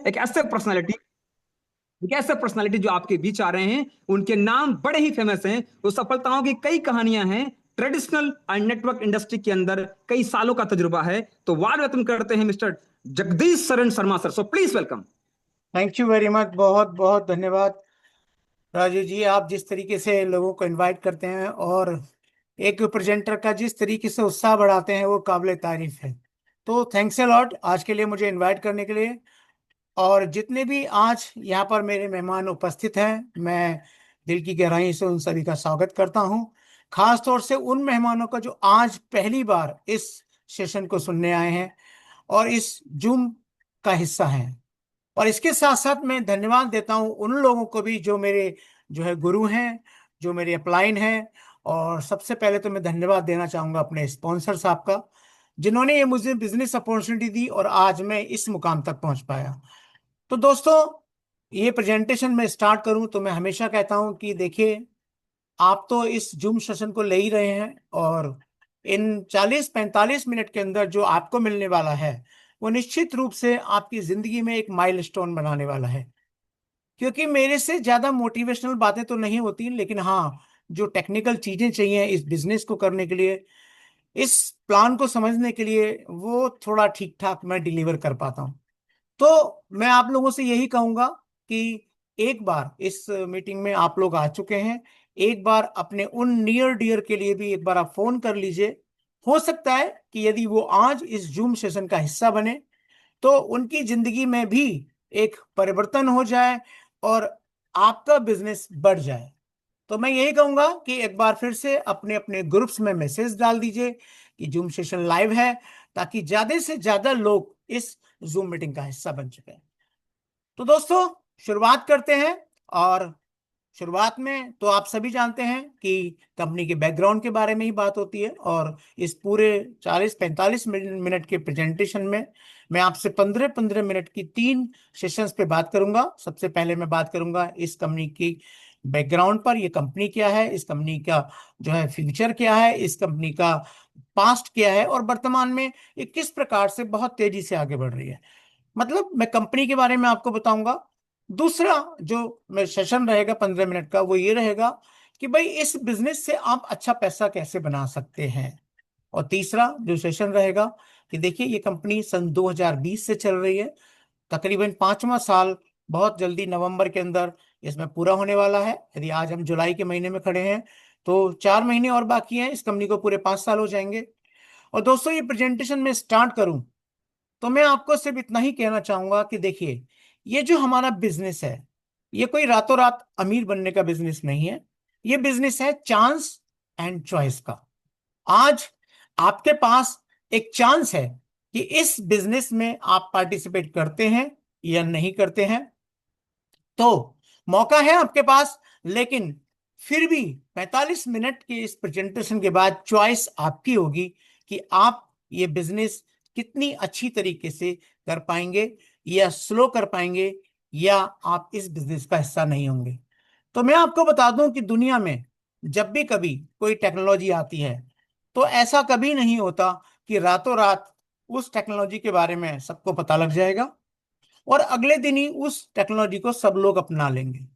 एक ऐसे पर्सनालिटी जो आपके बीच आ रहे हैं, उनके नाम बड़े ही फेमस हैं। वो सफलताओं की कई कहानियां हैं। ट्रेडिशनल और नेटवर्क इंडस्ट्री के अंदर कई सालों का तजुर्बा है। तो वार वेलकम करते हैं मिस्टर जगदीश शरण Sharma sir. So please welcome. Thank you very much. बहुत बहुत धन्यवाद राजू जी। आप जिस तरीके से लोगों को इनवाइट करते हैं और एक प्रेजेंटर का जिस तरीके से उत्साह बढ़ाते हैं वो काबिल तारीफ है। तो थैंक्स अ लॉट आज के लिए मुझे इनवाइट करने के लिए। और जितने भी आज यहाँ पर मेरे मेहमान उपस्थित हैं, मैं दिल की गहराई से उन सभी का स्वागत करता हूँ। खास तौर से उन मेहमानों का जो आज पहली बार इस सेशन को सुनने आए हैं और इस जूम का हिस्सा हैं। और इसके साथ साथ मैं धन्यवाद देता हूं उन लोगों को भी जो मेरे जो है गुरु हैं, जो मेरे अपलाइन हैं। और सबसे पहले तो मैं धन्यवाद देना चाहूंगा अपने स्पॉन्सर साहब का, जिन्होंने ये मुझे बिजनेस अपॉर्चुनिटी दी और आज मैं इस मुकाम तक पहुंच पाया। तो दोस्तों, ये प्रेजेंटेशन मैं स्टार्ट करूं तो मैं हमेशा कहता हूं कि देखिए, आप तो इस जूम सेशन को ले ही रहे हैं और इन 40-45 मिनट के अंदर जो आपको मिलने वाला है वो निश्चित रूप से आपकी जिंदगी में एक माइलस्टोन बनाने वाला है। क्योंकि मेरे से ज्यादा मोटिवेशनल बातें तो नहीं होती, लेकिन हाँ, जो टेक्निकल चीजें चाहिए इस बिजनेस को करने के लिए, इस प्लान को समझने के लिए, वो थोड़ा ठीक ठाक मैं डिलीवर कर पाता हूँ। तो मैं आप लोगों से यही कहूंगा कि एक बार इस मीटिंग में आप लोग आ चुके हैं, एक बार अपने उन नियर डियर के लिए भी एक बार आप फोन कर लीजिए। हो सकता है कि यदि वो आज इस जूम सेशन का हिस्सा बने तो उनकी जिंदगी में भी एक परिवर्तन हो जाए और आपका बिजनेस बढ़ जाए। तो मैं यही कहूंगा कि एक बार फिर से अपने अपने ग्रुप्स में मैसेज डाल दीजिए कि जूम सेशन लाइव है, ताकि ज्यादा से ज्यादा लोग इस जूम मीटिंग का हिस्सा बन चुके हैं। तो दोस्तों, शुरुआत करते हैं। और शुरुआत में तो आप सभी जानते हैं कि कंपनी के बैकग्राउंड के बारे में ही बात होती है। और इस पूरे 40-45 मिनट के प्रेजेंटेशन में मैं आपसे 15-15 मिनट की 3 सेशंस पे बात करूंगा। सबसे पहले मैं बात करूंगा इस कंपनी की बैकग्राउंड पर, ये कंपनी क्या है, इस कंपनी का जो है फ्यूचर क्या है, इस कंपनी का पास्ट क्या है और वर्तमान में ये किस प्रकार से बहुत तेजी से आगे बढ़ रही है। मतलब मैं कंपनी के बारे में आपको बताऊंगा। दूसरा जो मैं सेशन रहेगा 15 मिनट का, वो ये रहेगा कि भाई इस बिजनेस से आप अच्छा पैसा कैसे बना सकते हैं। और तीसरा जो सेशन रहेगा कि देखिए, ये कंपनी सन 2020 से चल रही है, तकरीबन 5वां साल बहुत जल्दी नवंबर के अंदर इसमें पूरा होने वाला है। यदि आज हम जुलाई के महीने में खड़े हैं तो 4 महीने और बाकी हैं, इस कंपनी को पूरे 5 साल हो जाएंगे। और दोस्तों, ये प्रेजेंटेशन में स्टार्ट करूं तो मैं आपको सिर्फ इतना ही कहना चाहूंगा कि देखिए, ये जो हमारा बिजनेस है, ये कोई रातों रात अमीर बनने का बिजनेस नहीं है। ये बिजनेस है चांस एंड चॉइस का। आज आपके पास एक चांस है कि इस बिजनेस में आप पार्टिसिपेट करते हैं या नहीं करते हैं। तो मौका है आपके पास, लेकिन फिर भी 45 मिनट के इस प्रेजेंटेशन के बाद चॉइस आपकी होगी कि आप ये बिजनेस कितनी अच्छी तरीके से कर पाएंगे या स्लो कर पाएंगे, या आप इस बिजनेस का हिस्सा नहीं होंगे। तो मैं आपको बता दूं कि दुनिया में जब भी कभी कोई टेक्नोलॉजी आती है तो ऐसा कभी नहीं होता कि रातों रात उस टेक्नोलॉजी के बारे में सबको पता लग जाएगा और अगले दिन ही उस टेक्नोलॉजी को सब लोग अपना लेंगे।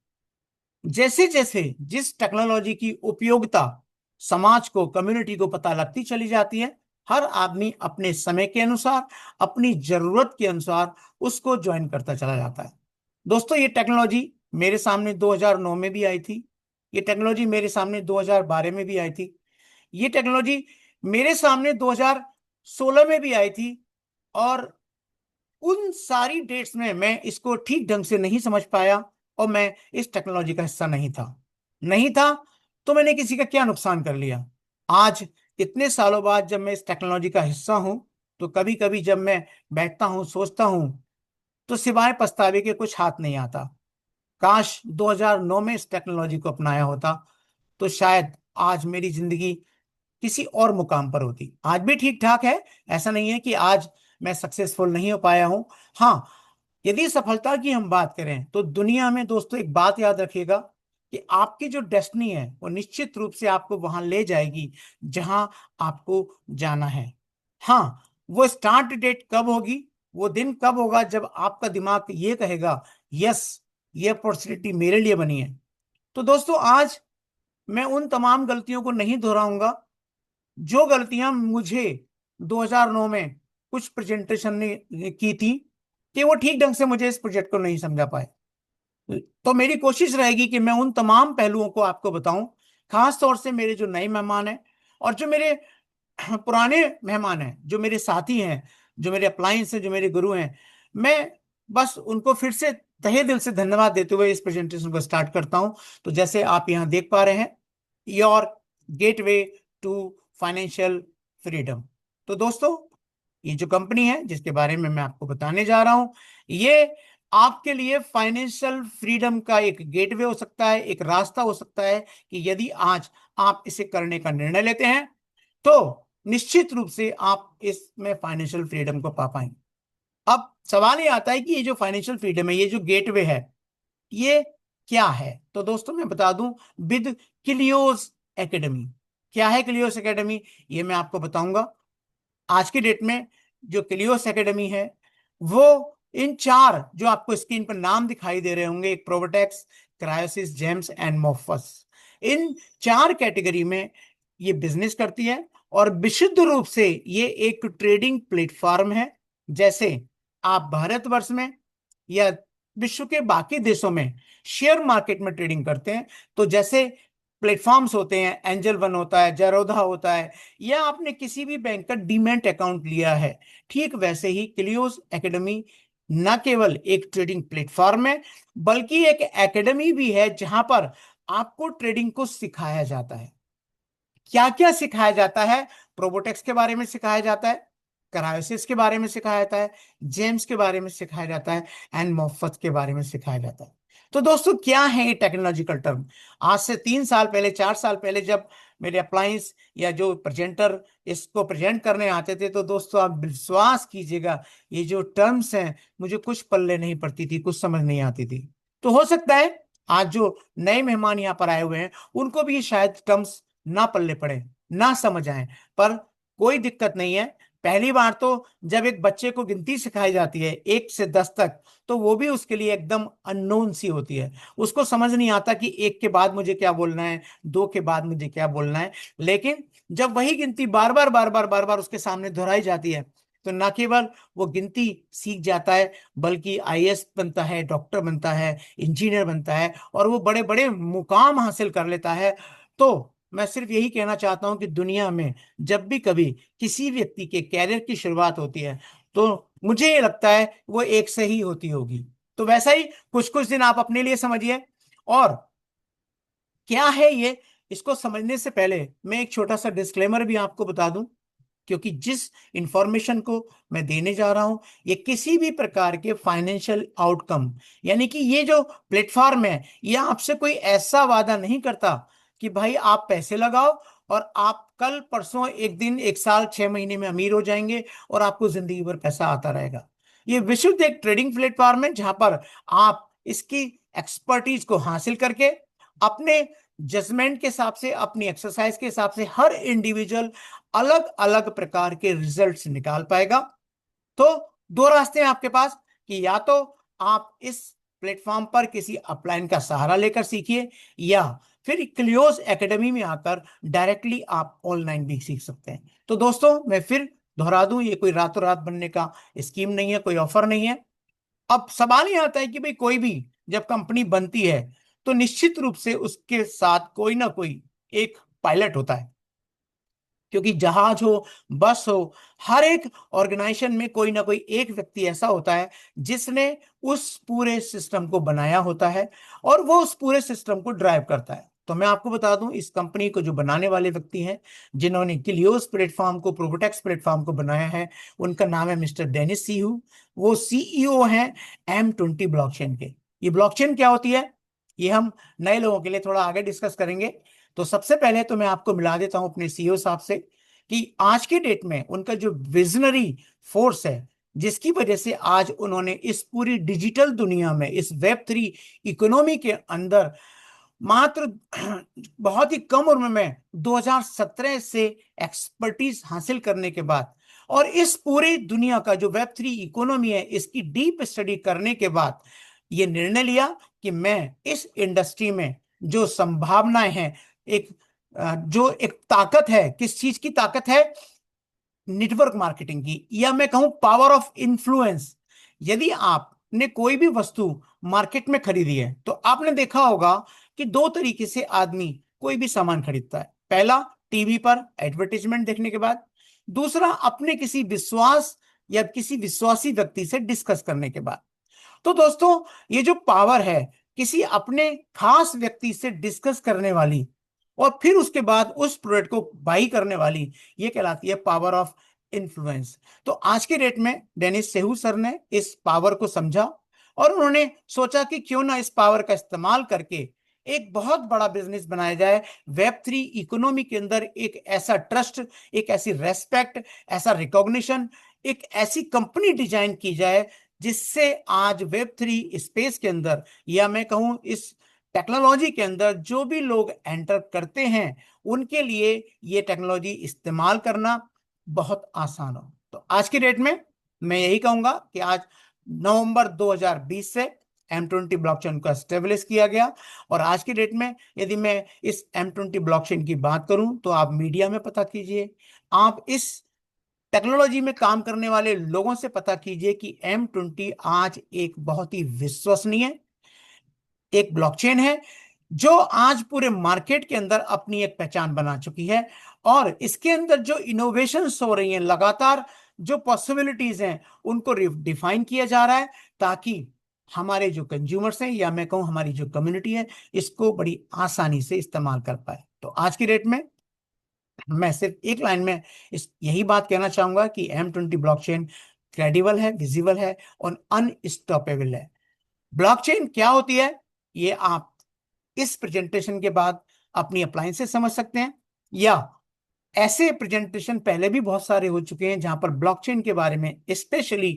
जैसे जैसे जिस टेक्नोलॉजी की उपयोगिता समाज को, कम्युनिटी को पता लगती चली जाती है, हर आदमी अपने समय के अनुसार, अपनी जरूरत के अनुसार उसको ज्वाइन करता चला जाता है। दोस्तों, ये टेक्नोलॉजी मेरे सामने 2009 में भी आई थी। ये टेक्नोलॉजी मेरे सामने 2012 में भी आई थी। ये टेक्नोलॉजी मेरे सामने 2016 में भी आई थी। और उन सारी डेट्स में मैं इसको ठीक ढंग से नहीं समझ पाया और मैं इस टेक्नोलॉजी का हिस्सा नहीं था। तो मैंने किसी का क्या नुकसान कर लिया। आज इतने सालों बाद जब मैं इस टेक्नोलॉजी का हिस्सा हूं, तो कभी कभी जब मैं बैठता हूं, सोचता हूं, तो सिवाय पछतावे के कुछ हाथ नहीं आता। काश 2009 में इस टेक्नोलॉजी को अपनाया होता तो शायद आज मेरी जिंदगी किसी और मुकाम पर होती। आज भी ठीक ठाक है, ऐसा नहीं है कि आज मैं सक्सेसफुल नहीं हो पाया हूं। हाँ, यदि सफलता की हम बात करें तो दुनिया में दोस्तों एक बात याद रखिएगा कि आपकी जो डेस्टिनी है वो निश्चित रूप से आपको वहां ले जाएगी जहां आपको जाना है। हाँ, वो स्टार्ट डेट कब होगी वो दिन कब होगा जब आपका दिमाग ये कहेगा यस, ये अपॉर्चुनिटी मेरे लिए बनी है। तो दोस्तों आज मैं उन तमाम गलतियों को नहीं दोहराऊंगा जो गलतियां मुझे 2009 में कुछ प्रेजेंटेशन ने की थी, कि वो ठीक ढंग से मुझे इस प्रोजेक्ट को नहीं समझा पाए। तो मेरी कोशिश रहेगी कि मैं उन तमाम पहलुओं को आपको बताऊं, खास तौर से मेरे जो नए मेहमान हैं और जो मेरे पुराने मेहमान हैं, जो मेरे साथी हैं, जो मेरे अप्लायंस हैं, जो मेरे गुरु हैं। मैं बस उनको फिर से तहे दिल से धन्यवाद देते हुए इस प्रेजेंटेशन को स्टार्ट करता हूं। तो जैसे आप यहां देख पा रहे हैं, your gateway to financial freedom. तो दोस्तों ये जो कंपनी है जिसके बारे में मैं आपको बताने जा रहा हूं, ये आपके लिए फाइनेंशियल फ्रीडम का एक गेटवे हो सकता है, एक रास्ता हो सकता है कि यदि आज आप इसे करने का निर्णय लेते हैं तो निश्चित रूप से आप इसमें फाइनेंशियल फ्रीडम को पा पाएंगे। अब सवाल ये आता है कि ये जो फाइनेंशियल फ्रीडम है, ये जो गेटवे है, ये क्या है? तो दोस्तों मैं बता दूं, विद क्लियोस एकेडमी। क्या है क्लियोस एकेडमी? ये मैं आपको बताऊंगा। आज की डेट में जो क्लियोस एकेडमी है, वो इन चार जो आपको स्क्रीन पर नाम दिखाई दे रहे होंगे, एक प्रोवोटेक्स, क्रायोसिस, जेम्स एंड मोफस, इन चार कैटेगरी में ये बिजनेस करती है। और विशुद्ध रूप से ये एक ट्रेडिंग प्लेटफॉर्म है। जैसे आप भारतवर्ष में या विश्व के बाकी देशों में शेयर मार्केट में ट्रेडिंग करते हैं, तो जैसे प्लेटफॉर्म्स होते हैं, एंजल वन होता है, जेरोधा होता है, या आपने किसी भी बैंक का डीमैट अकाउंट लिया है, ठीक वैसे ही क्लियोस एकेडमी न केवल एक ट्रेडिंग प्लेटफॉर्म है, बल्कि एक एकेडमी भी है जहां पर आपको ट्रेडिंग को सिखाया जाता है। क्या क्या सिखाया जाता है? प्रोबोटेक्स के बारे में सिखाया जाता है, क्रायोसिस के बारे में सिखाया जाता है, जेम्स के बारे में सिखाया जाता है, एंड मोफत के बारे में सिखाया जाता है। तो दोस्तों क्या है ये टेक्नोलॉजिकल टर्म? आज से 3 साल पहले, 4 साल पहले, जब मेरे अप्लायंस या जो प्रेजेंटर इसको प्रेजेंट करने आते थे, तो दोस्तों आप विश्वास कीजिएगा, ये जो टर्म्स हैं मुझे कुछ पल्ले नहीं पड़ती थी, कुछ समझ नहीं आती थी। तो हो सकता है आज जो नए मेहमान यहाँ पर आए हुए हैं उनको भी शायद टर्म्स ना पल्ले पड़े, ना समझ आए, पर कोई दिक्कत नहीं है। पहली बार तो जब एक बच्चे को गिनती सिखाई जाती है 1 से 10 तक, तो वो भी उसके लिए एकदम अननोन सी होती है। उसको समझ नहीं आता कि 1 के बाद मुझे क्या बोलना है, 2 के बाद मुझे क्या बोलना है। लेकिन जब वही गिनती बार बार बार बार बार बार उसके सामने दोहराई जाती है, तो न केवल वो गिनती सीख जाता है, बल्कि आईएएस बनता है, डॉक्टर बनता है, इंजीनियर बनता है, और वो बड़े बड़े मुकाम हासिल कर लेता है। तो मैं सिर्फ यही कहना चाहता हूं कि दुनिया में जब भी कभी किसी व्यक्ति के कैरियर की शुरुआत होती है, तो मुझे ये लगता है वो एक से ही होती होगी। तो वैसा ही कुछ कुछ दिन आप अपने लिए समझिए। और क्या है ये, इसको समझने से पहले मैं एक छोटा सा डिस्क्लेमर भी आपको बता दूं, क्योंकि जिस इंफॉर्मेशन को मैं देने जा रहा हूं, ये किसी भी प्रकार के फाइनेंशियल आउटकम, यानी कि ये जो प्लेटफॉर्म है, ये आपसे कोई ऐसा वादा नहीं करता कि भाई आप पैसे लगाओ और आप कल परसों, एक दिन, एक साल, 6 महीने में अमीर हो जाएंगे और आपको जिंदगी भर पैसा आता रहेगा। ये विशुद्ध एक ट्रेडिंग प्लेटफॉर्म है जहां पर आप इसकी एक्सपर्टीज को हासिल करके अपने जजमेंट के हिसाब से, अपनी एक्सरसाइज के हिसाब से, हर इंडिविजुअल अलग अलग प्रकार के रिजल्ट्स निकाल पाएगा। तो दो रास्ते हैं आपके पास, कि या तो आप इस प्लेटफॉर्म पर किसी अपलाइन का सहारा लेकर सीखिए, या फिर क्लियोस एकेडमी में आकर डायरेक्टली आप ऑनलाइन भी सीख सकते हैं। तो दोस्तों मैं फिर दोहरा दूं, ये कोई रातों रात बनने का स्कीम नहीं है, कोई ऑफर नहीं है। अब सवाल ये आता है कि भाई कोई भी जब कंपनी बनती है, तो निश्चित रूप से उसके साथ कोई ना कोई एक पायलट होता है, क्योंकि जहाज हो, बस हो, हर एक ऑर्गेनाइजेशन में कोई ना कोई एक व्यक्ति ऐसा होता है जिसने उस पूरे सिस्टम को बनाया होता है और वो उस पूरे सिस्टम को ड्राइव करता है। तो मैं आपको बता दूं, इस कंपनी को जो बनाने वाले व्यक्ति हैं, जिन्होंने किलियोस प्लेटफॉर्म को, प्रोबोटेक्स प्लेटफॉर्म को बनाया है, उनका नाम है मिस्टर डेनिस सीहू। वो सीईओ हैं M20 ब्लॉकचेन के। ये ब्लॉकचेन क्या होती है, ये हम नए लोगों के लिए थोड़ा आगे डिस्कस करेंगे। तो सबसे पहले तो मैं आपको मिला देता हूं अपने सीईओ साहब से, कि आज के डेट में उनका जो विजनरी फोर्स है, जिसकी वजह से आज उन्होंने इस पूरी डिजिटल दुनिया में, इस वेब 3 इकोनॉमी के अंदर, मात्र बहुत ही कम उम्र में 2017 से एक्सपर्टीज हासिल करने के बाद, और इस पूरी दुनिया का जो वेब 3 इकोनॉमी है, इसकी डीप स्टडी करने के बाद ये निर्णय लिया कि मैं इस इंडस्ट्री में जो संभावनाएं हैं, जो एक ताकत है, किस चीज की ताकत है, नेटवर्क मार्केटिंग की, या मैं कहूं पावर ऑफ इन्फ्लुएंस। यदि आपने कोई भी वस्तु मार्केट में खरीदी है तो आपने देखा होगा कि दो तरीके से आदमी कोई भी सामान खरीदता है। पहला, टीवी पर एडवर्टाइजमेंट देखने के बाद। दूसरा, अपने किसी विश्वास या किसी विश्वासी व्यक्ति से डिस्कस करने के बाद। तो दोस्तों, ये जो पावर है किसी अपने खास व्यक्ति से डिस्कस करने वाली और फिर उसके बाद उस प्रोडक्ट को बाई करने वाली, ये कहलाती है पावर ऑफ इन्फ्लुएंस। तो आज के डेट में डेनिस सेहू सर ने इस पावर को समझा और उन्होंने सोचा कि क्यों ना इस पावर का इस्तेमाल करके एक बहुत बड़ा बिजनेस बनाया जाए। वेब 3 इकोनॉमी के अंदर एक ऐसा ट्रस्ट, एक ऐसी रेस्पेक्ट, ऐसा रिकॉग्निशन, एक ऐसी कंपनी डिजाइन की जाए जिससे आज वेब 3 स्पेस के अंदर, या मैं कहूं इस टेक्नोलॉजी के अंदर जो भी लोग एंटर करते हैं उनके लिए ये टेक्नोलॉजी इस्तेमाल करना बहुत आसान हो। तो आज की डेट में मैं यही कहूंगा कि आज नवंबर 2020 से M20 ब्लॉकचेन को एस्टेब्लिश किया गया। और आज की डेट में यदि मैं इस M20 ब्लॉकचेन की बात करूं तो आप मीडिया में पता कीजिए, आप इस टेक्नोलॉजी में काम करने वाले लोगों से पता कीजिए कि M20 आज एक बहुत ही विश्वसनीय एक ब्लॉकचेन है जो आज पूरे मार्केट के अंदर अपनी एक पहचान बना चुकी है। और इसके अंदर जो इनोवेशंस हो रही हैं, लगातार जो पॉसिबिलिटीज हैं, उनको डिफाइन किया जा रहा है ताकि हमारे जो कंज्यूमर्स हैं, या मैं कहूं हमारी जो कम्युनिटी है, इसको बड़ी आसानी से इस्तेमाल कर पाए। तो आज की डेट में मैं सिर्फ एक लाइन में यही बात कहना चाहूंगा कि M20 ब्लॉकचेन क्रेडिबल है, विजिबल है और अनस्टॉपेबल है। ब्लॉकचेन क्या होती है, ये आप इस प्रेजेंटेशन के बाद अपनी अप्लायंस से समझ सकते हैं, या ऐसे प्रेजेंटेशन पहले भी बहुत सारे हो चुके हैं जहां पर ब्लॉकचेन के बारे में स्पेशली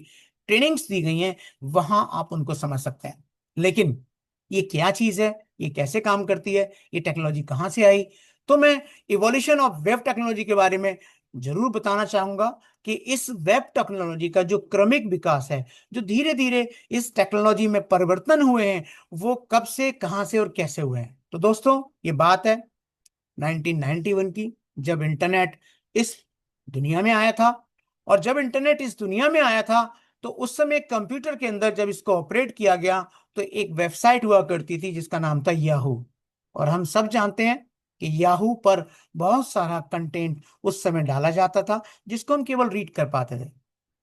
ट्रेनिंग्स दी गई हैं, वहां आप उनको समझ सकते हैं। लेकिन ये क्या चीज है, ये कैसे काम करती है, ये टेक्नोलॉजी कहां से आई, तो मैं इवोल्यूशन ऑफ वेब टेक्नोलॉजी के बारे में जरूर बताना चाहूंगा कि इस वेब टेक्नोलॉजी का जो क्रमिक विकास है, जो धीरे धीरे इस टेक्नोलॉजी में परिवर्तन हुए हैं, वो कब से, कहां से और कैसे हुए हैं। तो दोस्तों, ये बात है 1991 की, जब इंटरनेट इस दुनिया में आया था। और जब इंटरनेट इस दुनिया में आया था तो उस समय कंप्यूटर के अंदर जब इसको ऑपरेट किया गया तो एक वेबसाइट हुआ करती थी जिसका नाम था याहू। और हम सब जानते हैं कि याहू पर बहुत सारा कंटेंट उस समय डाला जाता था जिसको हम केवल रीड कर पाते थे।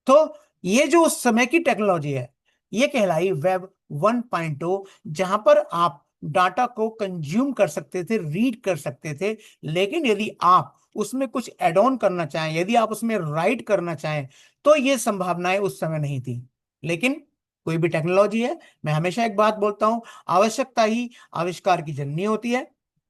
तो ये जो उस समय की टेक्नोलॉजी है, ये कहलाई वेब 1.0, जहां पर आप डाटा को कंज्यूम कर सकते थे, रीड कर सकते थे। लेकिन यदि आप उसमें कुछ एड ऑन करना चाहें, यदि आप उसमें राइट करना चाहें, तो ये संभावनाएं उस समय नहीं थी। लेकिन कोई भी टेक्नोलॉजी है, मैं हमेशा एक बात बोलता हूं, आवश्यकता ही आविष्कार की जननी होती है।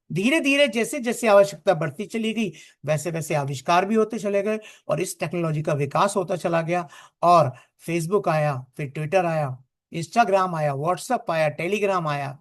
धीरे धीरे जैसे जैसे आवश्यकता बढ़ती चली गई, वैसे वैसे आविष्कार भी होते चले गए और इस टेक्नोलॉजी का विकास होता चला गया। और फेसबुक आया, फिर ट्विटर आया, इंस्टाग्राम आया, व्हाट्सएप आया, टेलीग्राम आया।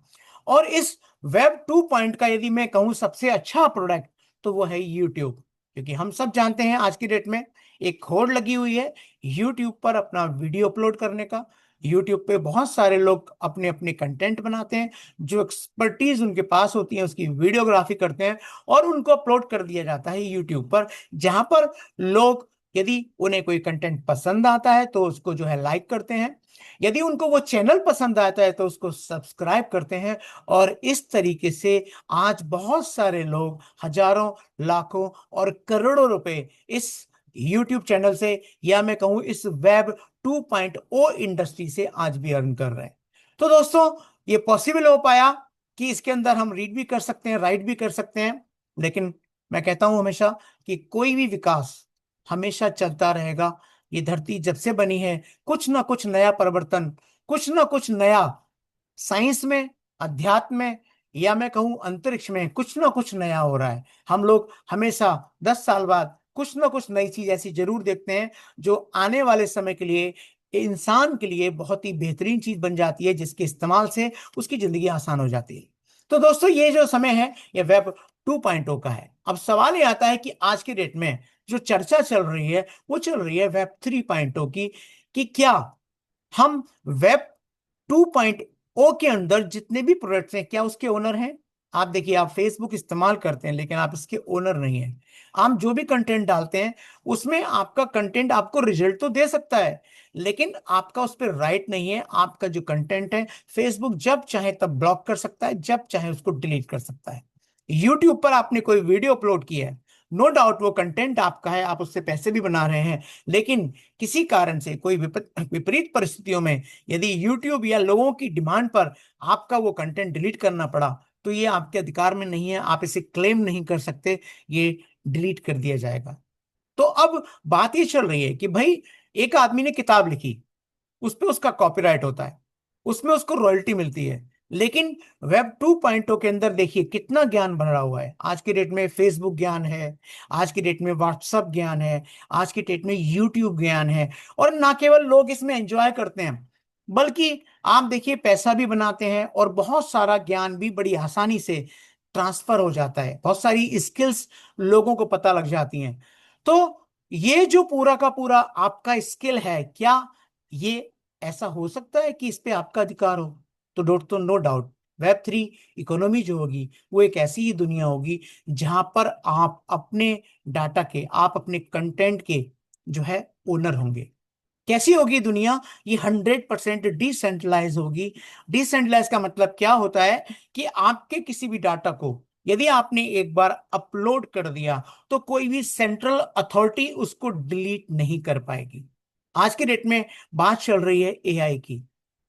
और इस वेब 2 का यदि मैं कहूं सबसे अच्छा प्रोडक्ट, तो वो है यूट्यूब। क्योंकि हम सब जानते हैं आज की डेट में एक होड़ लगी हुई है यूट्यूब पर अपना वीडियो अपलोड करने का। यूट्यूब पे बहुत सारे लोग अपने अपने कंटेंट बनाते हैं, जो एक्सपर्टीज उनके पास होती है उसकी वीडियोग्राफी करते हैं और उनको अपलोड कर दिया जाता है यूट्यूब पर, जहां पर लोग, यदि उन्हें कोई कंटेंट पसंद आता है तो उसको जो है लाइक करते हैं, यदि उनको वो चैनल पसंद आता है तो उसको सब्सक्राइब करते हैं। और इस तरीके से आज बहुत सारे लोग हजारों, लाखों और करोड़ों रुपए इस YouTube चैनल से, या मैं कहूं इस वेब 2.0 इंडस्ट्री से आज भी अर्न कर रहे हैं। तो दोस्तों, ये पॉसिबल हो पाया कि इसके अंदर हम रीड भी कर सकते हैं, राइट भी कर सकते हैं। लेकिन मैं कहता हूं हमेशा कि कोई भी विकास हमेशा चलता रहेगा। ये धरती जब से बनी है, कुछ ना कुछ नया परिवर्तन, कुछ ना कुछ नया साइंस में, अध्यात्म में, या मैं कहूं अंतरिक्ष में कुछ ना कुछ नया हो रहा है। हम लोग हमेशा 10 साल बाद कुछ ना कुछ नई चीज ऐसी जरूर देखते हैं जो आने वाले समय के लिए, इंसान के लिए बहुत ही बेहतरीन चीज बन जाती है, जिसके इस्तेमाल से उसकी जिंदगी आसान हो जाती है। तो दोस्तों, ये जो समय है ये वेब 2.0 का है। अब सवाल ये आता है कि आज के डेट में जो चर्चा चल रही है वो चल रही है वेब 3.0 की, कि क्या हम वेब 2.0 के अंदर जितने भी प्रोडक्ट्स हैं क्या उसके ओनर हैं। आप देखिए, आप फेसबुक इस्तेमाल करते हैं लेकिन आप इसके ओनर नहीं हैं। आप जो भी कंटेंट डालते हैं उसमें आपका कंटेंट आपको रिजल्ट तो दे सकता है, लेकिन आपका उस पर राइट नहीं है। आपका जो कंटेंट है फेसबुक जब चाहे तब ब्लॉक कर सकता है, जब चाहे उसको डिलीट कर सकता है। यूट्यूब पर आपने कोई वीडियो अपलोड किया है, नो डाउट वो कंटेंट आपका है, आप उससे पैसे भी बना रहे हैं, लेकिन किसी कारण से कोई विपरीत परिस्थितियों में यदि यूट्यूब या लोगों की डिमांड पर आपका वो कंटेंट डिलीट करना पड़ा, तो ये आपके अधिकार में नहीं है, आप इसे क्लेम नहीं कर सकते, ये डिलीट कर दिया जाएगा। तो अब बात ये चल रही है कि भाई एक आदमी ने किताब लिखी, उस पे उसका कॉपीराइट होता है, उसमें उसको रॉयल्टी मिलती है, लेकिन वेब 2.0 के अंदर देखिए कितना ज्ञान भरा हुआ है। आज की डेट में फेसबुक ज्ञान है, आज की डेट में व्हाट्सअप ज्ञान है, आज की डेट में यूट्यूब ज्ञान है, और ना केवल लोग इसमें एंजॉय करते हैं बल्कि आप देखिए पैसा भी बनाते हैं, और बहुत सारा ज्ञान भी बड़ी आसानी से ट्रांसफर हो जाता है, बहुत सारी स्किल्स लोगों को पता लग जाती हैं। तो ये जो पूरा का पूरा आपका स्किल है, क्या ये ऐसा हो सकता है कि इस पे आपका अधिकार हो? तो नो डाउट वेब 3 इकोनॉमी जो होगी वो एक ऐसी ही दुनिया होगी जहां पर आप अपने डाटा के, आप अपने कंटेंट के जो है ओनर होंगे। कैसी होगी दुनिया? ये 100% डिसेंट्रलाइज होगी। डिसेंट्रलाइज का मतलब क्या होता है कि आपके किसी भी डाटा को यदि आपने एक बार अपलोड कर दिया तो कोई भी सेंट्रल अथॉरिटी उसको डिलीट नहीं कर पाएगी। आज के डेट में बात चल रही है एआई की।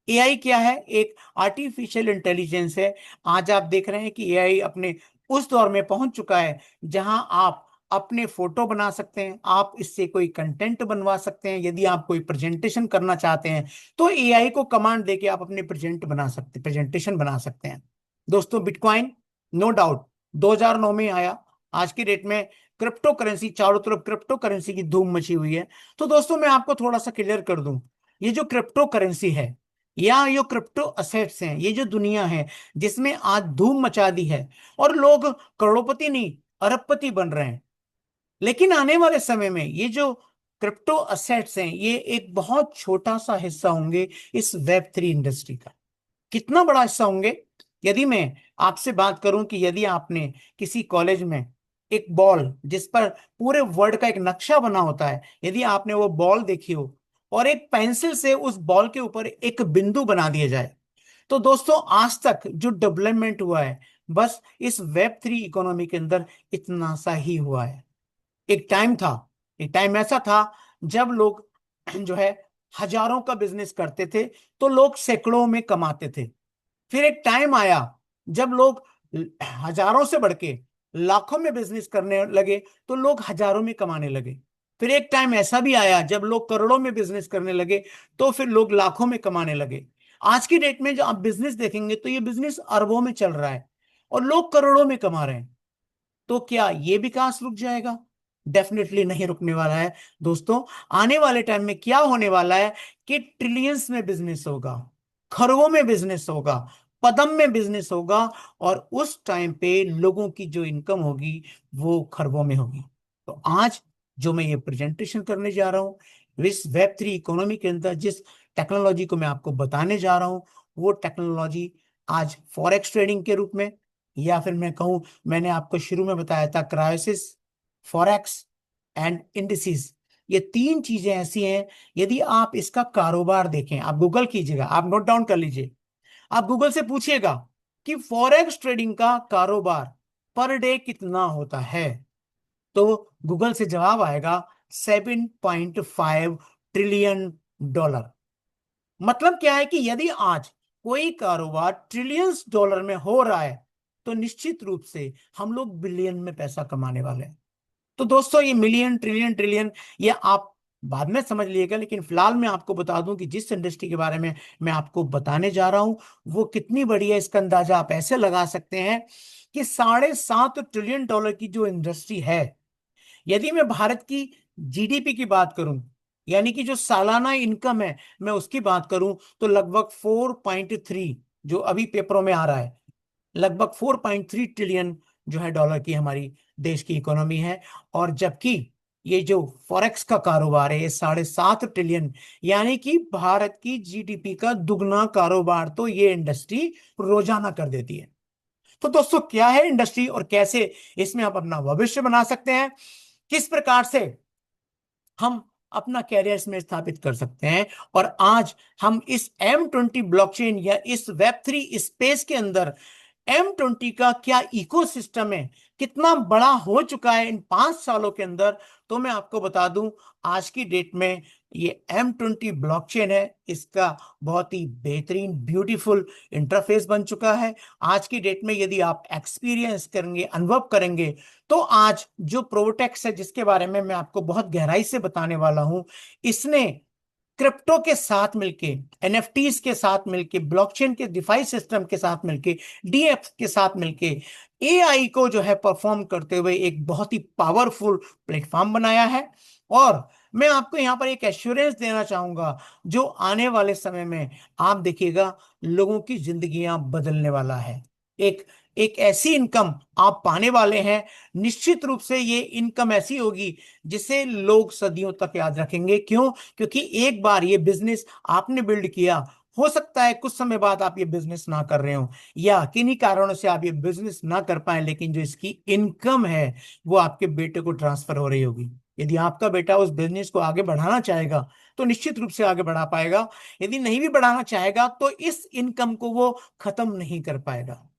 एआई क्या है? एक आर्टिफिशियल इंटेलिजेंस है। आज आप देख रहे हैं कि एआई अपने उस दौर में पहुंच चुका है जहां आप अपने फोटो बना सकते हैं, आप इससे कोई कंटेंट बनवा सकते हैं, यदि आप कोई प्रेजेंटेशन करना चाहते हैं तो एआई को कमांड देके आप अपने प्रेजेंटेशन बना सकते हैं। दोस्तों बिटकॉइन नो डाउट 2009 में आया। आज की डेट में क्रिप्टो करेंसी, चारों तरफ क्रिप्टो करेंसी की धूम मची हुई है। तो दोस्तों मैं आपको थोड़ा सा क्लियर कर दूं, ये जो क्रिप्टो करेंसी है या ये क्रिप्टो असेट्स हैं, ये जो दुनिया है जिसमें आज धूम मचा दी है और लोग करोड़पति नहीं अरबपति बन रहे हैं, लेकिन आने वाले समय में ये जो क्रिप्टो असेट्स हैं ये एक बहुत छोटा सा हिस्सा होंगे इस वेब 3 इंडस्ट्री का। कितना बड़ा हिस्सा होंगे? यदि मैं आपसे बात करूं कि यदि आपने किसी कॉलेज में एक बॉल जिस पर पूरे वर्ल्ड का एक नक्शा बना होता है, यदि आपने वो बॉल देखी हो और एक पेंसिल से उस बॉल के ऊपर एक बिंदु बना दिया जाए, तो दोस्तों आज तक जो डेवलपमेंट हुआ है बस इस वेब 3 इकोनॉमी के अंदर इतना सा ही हुआ है। एक टाइम था, एक टाइम ऐसा था जब लोग जो है हजारों का बिजनेस करते थे तो लोग सैकड़ों में कमाते थे। फिर एक टाइम आया जब लोग हजारों से बढ़ के लाखों में बिजनेस करने लगे तो लोग हजारों में कमाने लगे। फिर एक टाइम ऐसा भी आया जब लोग करोड़ों में बिजनेस करने लगे तो फिर लोग लाखों में कमाने लगे। आज की डेट में जो आप बिजनेस देखेंगे तो ये बिजनेस अरबों में चल रहा है और लोग करोड़ों में कमा रहे हैं। तो क्या ये विकास रुक जाएगा? डेफिनेटली नहीं रुकने वाला है। दोस्तों आने वाले टाइम में क्या होने वाला है कि ट्रिलियंस में बिजनेस होगा, खरबों में बिजनेस होगा, पदम में बिजनेस होगा, और उस टाइम पे लोगों की जो इनकम होगी वो खरबों में होगी। तो आज जो मैं ये प्रेजेंटेशन करने जा रहा हूँ इस वेब 3 इकोनॉमी के अंदर जिस टेक्नोलॉजी को मैं आपको बताने जा रहा हूँ वो टेक्नोलॉजी आज फॉरेक्स ट्रेडिंग के रूप में, या फिर मैं कहूं, मैंने आपको शुरू में बताया था क्रायोसिस, फॉरेक्स एंड इंडिसेस, ये तीन चीजें ऐसी हैं यदि आप इसका कारोबार देखें, आप गूगल कीजिएगा, आप नोट डाउन कर लीजिए, आप गूगल से पूछिएगा कि फॉरेक्स ट्रेडिंग का कारोबार पर डे कितना होता है, तो गूगल से जवाब आएगा 7.5 ट्रिलियन डॉलर। मतलब क्या है कि यदि आज कोई कारोबार ट्रिलियंस डॉलर में हो रहा है तो निश्चित रूप से हम लोग बिलियन में पैसा कमाने वाले हैं। तो दोस्तों ये मिलियन ट्रिलियन ट्रिलियन ये आप बाद में समझ लीजिएगा, लेकिन फिलहाल मैं आपको बता दूं कि जिस इंडस्ट्री के बारे में मैं आपको बताने जा रहा हूं वो कितनी बड़ी है, इसका अंदाजा आप ऐसे लगा सकते हैं कि 7.5 ट्रिलियन डॉलर की जो इंडस्ट्री है, यदि मैं भारत की जीडीपी की बात करूं, यानी कि जो सालाना इनकम है मैं उसकी बात करूं, तो लगभग 4.3, जो अभी पेपरों में आ रहा है, लगभग 4.3 ट्रिलियन जो है डॉलर की हमारी देश की इकोनॉमी है। और जबकि ये जो फॉरेक्स का कारोबार है, ये 7.5 ट्रिलियन, यानी कि भारत की जीडीपी का दुगना कारोबार तो ये इंडस्ट्री रोजाना कर देती है। तो दोस्तों, क्या है इंडस्ट्री और कैसे इसमें आप अपना भविष्य बना सकते हैं, किस प्रकार से हम अपना कैरियर इसमें स्थापित कर सकते हैं। और आज हम इस M20 ब्लॉकचेन या इस Web3 स्पेस के अंदर M20 का क्या इकोसिस्टम है, कितना बड़ा हो चुका है इन 5 सालों के अंदर, तो मैं आपको बता दूं, आज की डेट में ये M20 ब्लॉकचेन है, इसका बहुत ही बेहतरीन ब्यूटीफुल इंटरफेस बन चुका है। आज की डेट में यदि आप एक्सपीरियंस करेंगे, अनुभव करेंगे, तो आज जो प्रोवोटेक्स है, जिसके बारे में मैं आपको बहुत गहराई से बताने वाला हूं, इसने क्रिप्टो के साथ मिलके, एनएफटीज के साथ मिलके, ब्लॉकचेन के डिफाई सिस्टम के साथ मिलके, डीएफ के साथ मिलके एआई को जो है परफॉर्म करते हुए एक बहुत ही पावरफुल प्लेटफॉर्म बनाया है। और मैं आपको यहां पर एक एश्योरेंस देना चाहूंगा, जो आने वाले समय में आप देखिएगा लोगों की जिंदगियां बदलने वाला है। एक एक ऐसी इनकम आप पाने वाले हैं, निश्चित रूप से ये इनकम ऐसी होगी जिसे लोग सदियों तक याद रखेंगे। क्यों? क्योंकि एक बार ये बिजनेस आपने बिल्ड किया, हो सकता है कुछ समय बाद आप ये बिजनेस ना कर रहे हो, या किन्हीं कारणों से आप ये बिजनेस ना कर पाए, लेकिन जो इसकी इनकम है वो आपके बेटे को ट्रांसफर हो रही होगी। यदि आपका बेटा उस बिजनेस को आगे बढ़ाना चाहेगा तो निश्चित रूप से आगे बढ़ा पाएगा, यदि नहीं भी बढ़ाना चाहेगा तो इस इनकम को वो खत्म नहीं कर पाएगा।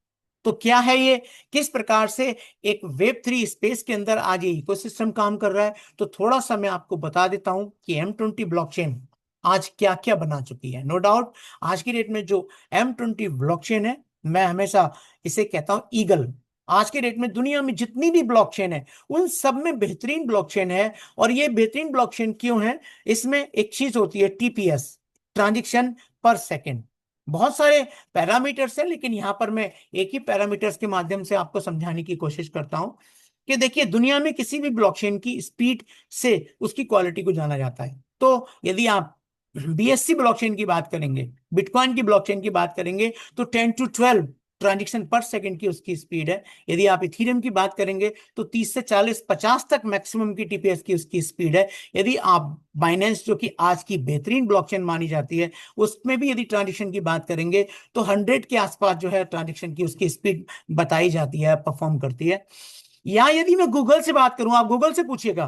तो क्या है ये, किस प्रकार से एक Web3 स्पेस के अंदर आज ये इकोसिस्टम काम कर रहा है, तो थोड़ा सा मैं आपको बता देता हूं कि M20 ब्लॉकचेन आज क्या क्या बना चुकी है। नो डाउट, आज की डेट में जो M20 ब्लॉकचेन है, मैं हमेशा इसे कहता हूं ईगल। आज के डेट में दुनिया में जितनी भी ब्लॉकचेन है, उन सब में बेहतरीन ब्लॉकचेन है। और ये बेहतरीन ब्लॉकचेन क्यों है? इसमें एक चीज होती है TPS, ट्रांजेक्शन पर सेकेंड। बहुत सारे पैरामीटर्स हैं, लेकिन यहां पर मैं एक ही पैरामीटर्स के माध्यम से आपको समझाने की कोशिश करता हूं कि देखिए, दुनिया में किसी भी ब्लॉकचेन की स्पीड से उसकी क्वालिटी को जाना जाता है। तो यदि आप BSC ब्लॉकचेन की बात करेंगे, बिटकॉइन की ब्लॉकचेन की बात करेंगे, तो 10 to 12 ट्रांजेक्शन पर सेकंड की उसकी स्पीड है। यदि आप इथीरियम की बात करेंगे तो 30 से 40 50 तक मैक्सिमम की TPS की उसकी स्पीड है। यदि आप बाइनेंस, जो कि आज की बेहतरीन ब्लॉकचेन मानी जाती है, उसमें भी यदि ट्रांजेक्शन की बात करेंगे तो 100 के आसपास जो है ट्रांजेक्शन की उसकी स्पीड बताई जाती है, परफॉर्म करती है। या यदि मैं गूगल से बात करूं, आप गूगल से पूछिएगा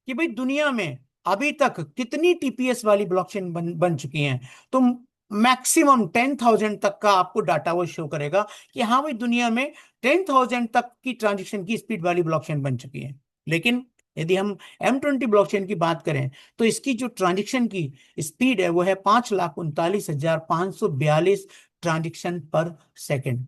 कि भाई दुनिया में अभी तक कितनी TPS वाली ब्लॉकचेन बन चुकी हैं, तो मैक्सिमम 10,000 तक का आपको डाटा वो शो करेगा कि हाँ भाई, दुनिया में 10,000 तक की ट्रांजेक्शन की स्पीड वाली ब्लॉकचेन बन चुकी है। लेकिन यदि हम M20 ब्लॉकचेन की बात करें, तो इसकी जो ट्रांजेक्शन की स्पीड है वो है 5,39,542 ट्रांजेक्शन पर सेकेंड।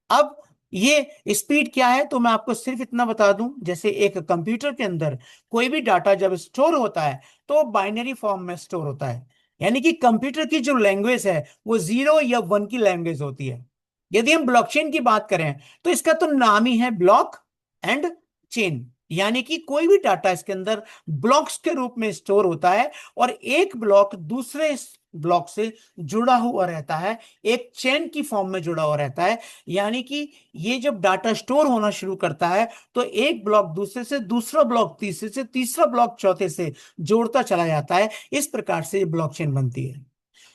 अब ये स्पीड क्या है, तो मैं आपको सिर्फ इतना बता दूं, जैसे एक कंप्यूटर के अंदर कोई भी डाटा जब स्टोर होता है तो बाइनरी फॉर्म में स्टोर होता है, यानी कि कंप्यूटर की जो लैंग्वेज है वो 0 या 1 की लैंग्वेज होती है। यदि हम ब्लॉकचेन की बात करें तो इसका तो नाम ही है ब्लॉक एंड चेन, यानी कि कोई भी डाटा इसके अंदर ब्लॉक्स के रूप में स्टोर होता है और एक ब्लॉक दूसरे ब्लॉक से जुड़ा हुआ रहता है, एक चेन की फॉर्म में जुड़ा हुआ रहता है। यानी कि ये जब डाटा स्टोर होना शुरू करता है तो एक ब्लॉक दूसरे से, दूसरा ब्लॉक तीसरे से, तीसरा ब्लॉक चौथे से जोड़ता चला जाता है। इस प्रकार से ये ब्लॉकचेन बनती है।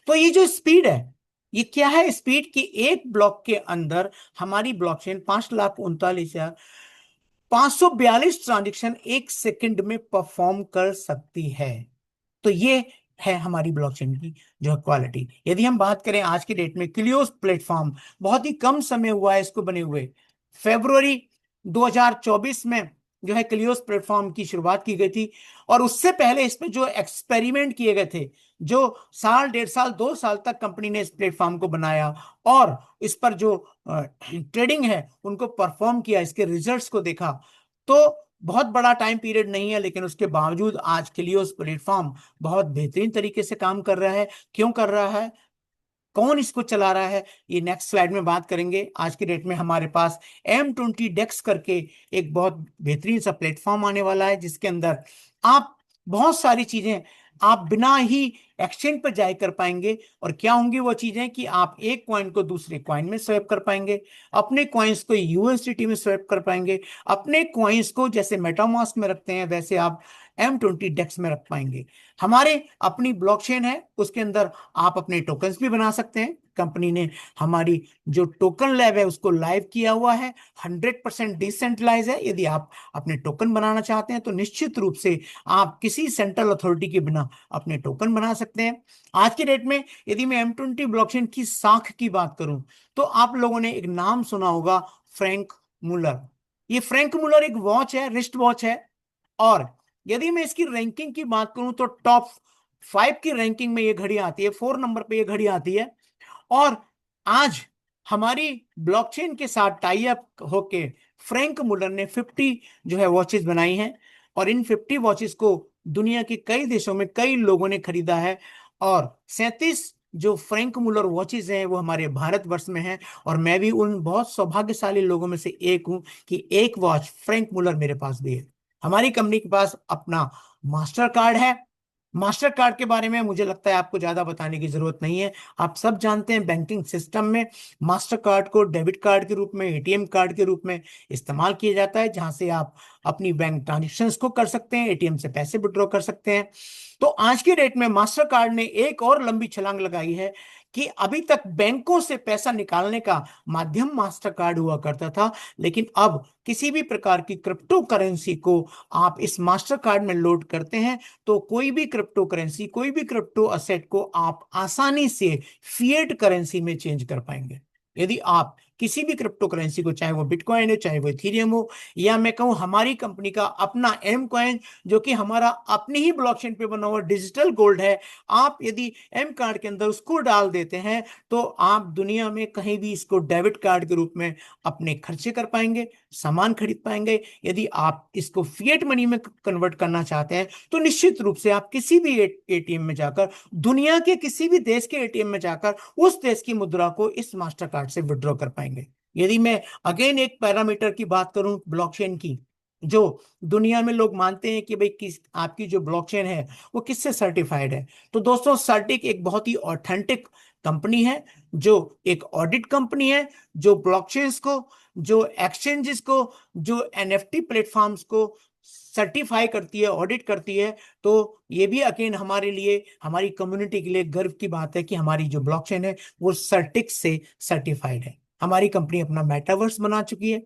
तो ये जो स्पीड है, ये क्या है स्पीड की, एक ब्लॉक के अंदर हमारी ब्लॉकचेन 5,39,542 ट्रांजेक्शन एक सेकंड में परफॉर्म कर सकती है। तो ये है हमारी ब्लॉकचेन की जो क्वालिटी। यदि हम बात करें आज की डेट में, क्लियोस प्लेटफॉर्म बहुत ही कम समय हुआ है इसको बने हुए। फरवरी 2024 में जो है क्लियोस प्लेटफॉर्म की शुरुआत की गई थी। और उससे पहले इसमें जो एक्सपेरिमेंट किए गए थे, जो साल, 1.5 साल, 2 साल तक कंपनी ने इस प्लेटफॉर्म को बनाया और इस पर जो ट्रेडिंग है उनको परफॉर्म किया, इसके रिजल्ट्स को देखा, तो बहुत बड़ा टाइम पीरियड नहीं है, लेकिन उसके बावजूद आज क्लियोस प्लेटफॉर्म बहुत बेहतरीन तरीके से काम कर रहा है। क्यों कर रहा है, कौन इसको चला रहा है, ये नेक्स्ट स्लाइड में बात करेंगे। आज की डेट में हमारे पास M20 डेक्स करके एक बहुत बेहतरीन सा प्लेटफॉर्म आने वाला है, जिसके अंदर आप बहुत सारी चीजें आप बिना ही एक्सचेंज पर जाए कर पाएंगे। और क्या होंगी वो चीजें कि आप एक कॉइन को दूसरे कॉइन में स्वैप कर पाएंगे, अपने कॉइन्स को USDT में स्वैप कर पाएंगे, अपने कॉइन्स को जैसे मेटामास्क में रखते हैं वैसे आप M20 डेक्स में रख पाएंगे। हमारे अपनी ब्लॉकचेन है, उसके अंदर आप अपने टोकन्स भी बना सकते हैं। कंपनी ने हमारी जो टोकन लैब है उसको लाइव किया हुआ है, 100% डिसेंट्रलाइज है। यदि आप अपने टोकन बनाना चाहते हैं तो निश्चित रूप से आप किसी सेंट्रल अथॉरिटी के बिना अपने टोकन बना सकते हैं। आज के डेट में यदि मैं M20 ब्लॉकचेन की शाख की बात करूं तो आप लोगों ने एक नाम सुना होगा, फ्रैंक मुलर। ये फ्रैंक मुलर एक वॉच है, रिस्ट वॉच है। और यदि मैं इसकी रैंकिंग की बात करूं तो टॉप 5 की रैंकिंग में ये घड़ी आती है, 4 नंबर पे ये घड़ी आती है। और आज हमारी ब्लॉकचेन के साथ टाई अप होके फ्रैंक मुलर ने 50 जो है वॉचेस बनाई हैं। और इन 50 वॉचेस को दुनिया के कई देशों में कई लोगों ने खरीदा है। और 37 जो फ्रैंक मुलर वॉचेस हैं वो हमारे भारतवर्ष में हैं। और मैं भी उन बहुत सौभाग्यशाली लोगों में से एक हूं कि एक वॉच फ्रैंक मुलर मेरे पास भी है। हमारी कंपनी के पास अपना मास्टर कार्ड है। मास्टर कार्ड के बारे में मुझे लगता है आपको ज्यादा बताने की जरूरत नहीं है। आप सब जानते हैं बैंकिंग सिस्टम में मास्टर कार्ड को डेबिट कार्ड के रूप में, एटीएम कार्ड के रूप में इस्तेमाल किया जाता है, जहां से आप अपनी बैंक ट्रांजेक्शन्स को कर सकते हैं, एटीएम से पैसे विड्रॉ कर सकते हैं। तो आज के डेट में मास्टर कार्ड ने एक और लंबी छलांग लगाई है कि अभी तक बैंकों से पैसा निकालने का माध्यम मास्टर कार्ड हुआ करता था, लेकिन अब किसी भी प्रकार की क्रिप्टो करेंसी को आप इस मास्टर कार्ड में लोड करते हैं तो कोई भी क्रिप्टो करेंसी, कोई भी क्रिप्टो असेट को आप आसानी से फिएट करेंसी में चेंज कर पाएंगे। यदि आप किसी भी क्रिप्टो करेंसी को, चाहे वो बिटकॉइन हो, चाहे वो इथेरियम हो, या मैं कहूं हमारी कंपनी का अपना एम कॉइन जो कि हमारा अपनी ही ब्लॉकचेन पे बना हुआ डिजिटल गोल्ड है, आप यदि एम कार्ड के अंदर उसको डाल देते हैं तो आप दुनिया में कहीं भी इसको डेबिट कार्ड के रूप में अपने खर्चे कर पाएंगे, सामान खरीद पाएंगे। यदि आप इसको फिएट मनी में कन्वर्ट करना चाहते हैं तो निश्चित रूप से आप किसी भी एटीएम में जाकर, दुनिया के किसी भी देश के एटीएम में जाकर उस देश की मुद्रा को इस मास्टर कार्ड से विड्रॉ कर पाएंगे। यदि मैं अगेन एक पैरामीटर की बात करूं ब्लॉकचेन की, जो दुनिया में लोग मानते हैं कि भाई किस आपकी जो ब्लॉकचेन है वो किससे सर्टिफाइड है, तो दोस्तों सर्टिक एक बहुत ही ऑथेंटिक कंपनी है, जो एक ऑडिट कंपनी है, जो ब्लॉकचेन्स को, जो एक्सचेंजेस को, जो एनएफटी प्लेटफॉर्म्स को सर्टिफाई करती है, ऑडिट करती है। तो ये भी अगेन हमारे लिए, हमारी कम्युनिटी के लिए गर्व की बात है कि हमारी जो ब्लॉकचेन है वो सर्टिक से सर्टिफाइड है। हमारी कंपनी अपना मेटावर्स बना चुकी है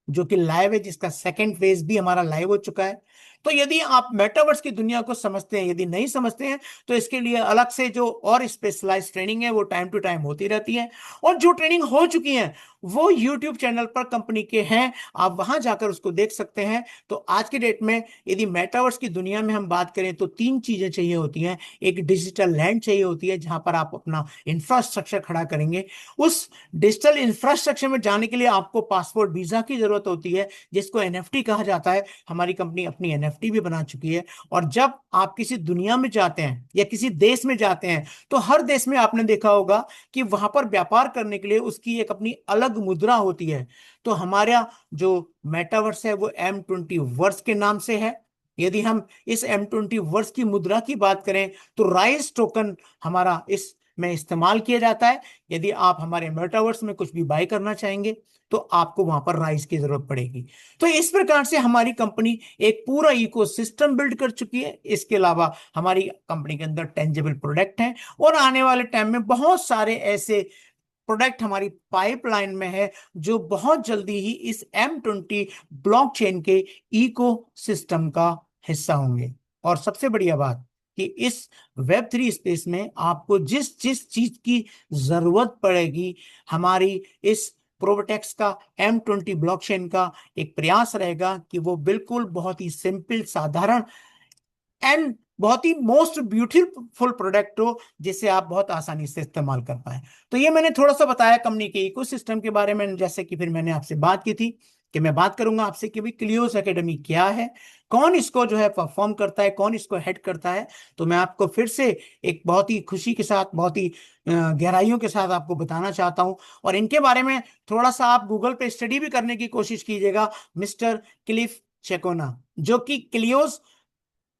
जो कि लाइव है, जिसका सेकंड फेज भी हमारा लाइव हो चुका है। तो यदि आप मेटावर्स की दुनिया को समझते हैं, यदि नहीं समझते हैं, तो इसके लिए अलग से जो और स्पेशलाइज ट्रेनिंग है वो टाइम टू टाइम होती रहती है। और जो ट्रेनिंग हो चुकी है वो यूट्यूब चैनल पर कंपनी के हैं, आप वहां जाकर उसको देख सकते हैं। तो आज के डेट में यदि मेटावर्स की दुनिया में हम बात करें तो 3 चीजें चाहिए होती हैं। एक डिजिटल लैंड चाहिए होती है जहां पर आप अपना इंफ्रास्ट्रक्चर खड़ा करेंगे। उस डिजिटल इंफ्रास्ट्रक्चर में जाने के लिए आपको पासपोर्ट वीजा की जरूरत होती है, जिसको एनएफटी कहा जाता है। हमारी कंपनी अपनी एनएफटी भी बना चुकी है। और जब आप किसी दुनिया में जाते हैं या किसी देश में जाते हैं तो हर देश में आपने देखा होगा कि वहां पर व्यापार करने के लिए उसकी एक अपनी अलग मुद्रा होती है। तो हमारा जो मेटावर्स है वो M20 वर्स के नाम से है। यदि हम इस M20 वर्स की मुद्रा की बात करें तो राइज टोकन हमारा इस में इस्तेमाल किया जाता है। यदि आप हमारे मेटावर्स में कुछ भी बाय करना चाहेंगे तो आपको वहां पर राइज की जरूरत पड़ेगी। तो इस प्रकार से हमारी कंपनी एक पूरा इकोसिस्टम बिल्ड कर चुकी है। इसके अलावा हमारी कंपनी के अंदर टेंजिबल प्रोडक्ट हैं और आने वाले टाइम में बहुत सारे ऐसे प्रोडक्ट हमारी पाइपलाइन में है जो बहुत जल्दी ही इस M20 ब्लॉकचेन के इको सिस्टम का हिस्सा होंगे। और सबसे बढ़िया बात कि इस Web3 स्पेस में आपको जिस जिस चीज की जरूरत पड़ेगी, हमारी इस प्रोबटेक्स का M20 ब्लॉकचेन का एक प्रयास रहेगा कि वो बिल्कुल बहुत ही सिंपल, साधारण एंड बहुत ही मोस्ट ब्यूटीफुल प्रोडक्ट हो जिसे आप बहुत आसानी से इस्तेमाल कर पाए। तो ये मैंने थोड़ा सा बताया कंपनी के इकोसिस्टम के बारे में। जैसे कि फिर मैंने आपसे बात की थी कि मैं बात करूंगा आपसे कि भाई क्लियोस एकेडमी क्या है, कौन इसको जो है परफॉर्म करता है, कौन इसको हेड करता है। तो मैं आपको फिर से एक बहुत ही खुशी के साथ, बहुत ही गहराइयों के साथ आपको बताना चाहता हूं। और इनके बारे में थोड़ा सा आप गूगल पे स्टडी भी करने की कोशिश कीजिएगा। मिस्टर क्लिफ चेकोना, जो कि क्लियोस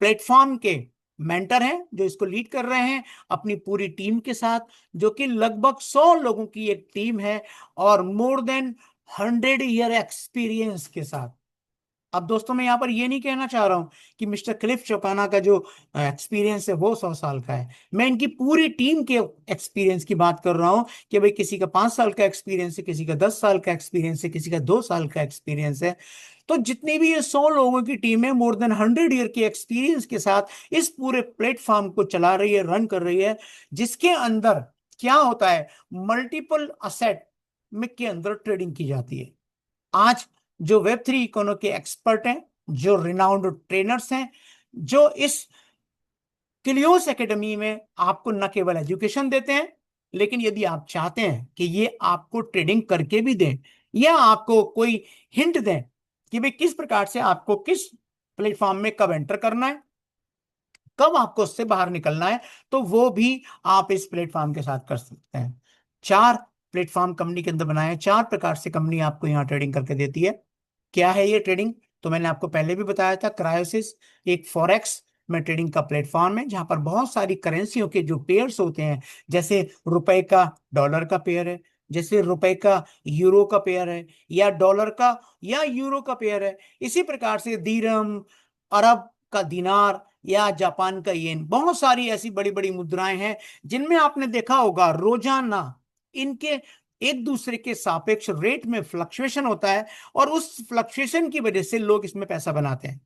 प्लेटफॉर्म के मेंटर हैं, जो इसको लीड कर रहे हैं अपनी पूरी टीम के साथ, जो कि लगभग 100 लोगों की एक टीम है और मोर देन 100 ईयर एक्सपीरियंस के साथ। अब दोस्तों मैं यहाँ पर ये नहीं कहना चाह रहा हूँ कि मिस्टर क्लिफ चौकाना का जो एक्सपीरियंस है वो 100 साल का है। मैं इनकी पूरी टीम के एक्सपीरियंस की बात कर रहा हूँ कि भाई किसी का 5 साल का एक्सपीरियंस है, किसी का 10 साल का एक्सपीरियंस है, किसी का 2 साल का एक्सपीरियंस है। तो जितनी भी ये 100 लोगों की टीम है, मोर देन 100 ईयर के एक्सपीरियंस के साथ इस पूरे प्लेटफॉर्म को चला रही है, रन कर रही है, जिसके अंदर क्या होता है, मल्टीपल असेट में के अंदर ट्रेडिंग की जाती है। आज जो वेब 3 इकोनॉमी के एक्सपर्ट हैं, जो रिनाउंड ट्रेनर्स हैं, जो इस क्लियोस एकेडमी में आपको न केवल एजुकेशन देते हैं, लेकिन यदि आप चाहते हैं कि ये आपको ट्रेडिंग करके भी दें या आपको कोई हिंट दें कि भाई किस प्रकार से आपको किस प्लेटफॉर्म में कब एंटर करना है, कब आपको उससे बाहर निकलना है, तो वो भी आप इस प्लेटफॉर्म के साथ कर सकते हैं। 4 प्लेटफॉर्म कंपनी के अंदर बनाए हैं, 4 प्रकार से कंपनी आपको यहाँ ट्रेडिंग करके देती है। क्या है ये ट्रेडिंग? तो मैंने आपको पहले भी बताया था, क्रायोसिस एक फॉरेक्स में ट्रेडिंग का प्लेटफॉर्म है, जहां पर बहुत सारी करेंसियों के जो पेयर्स होते हैं, जैसे रुपए का डॉलर का पेयर है, जैसे रुपए का यूरो का पेयर है, या डॉलर का या यूरो का पेयर है, इसी प्रकार से दीरम, अरब का दिनार या जापान का येन, बहुत सारी ऐसी बड़ी बड़ी मुद्राएं हैं जिनमें आपने देखा होगा रोजाना इनके एक दूसरे के सापेक्ष रेट में फ्लक्चुएशन होता है, और उस फ्लक्चुएशन की वजह से लोग इसमें पैसा बनाते हैं।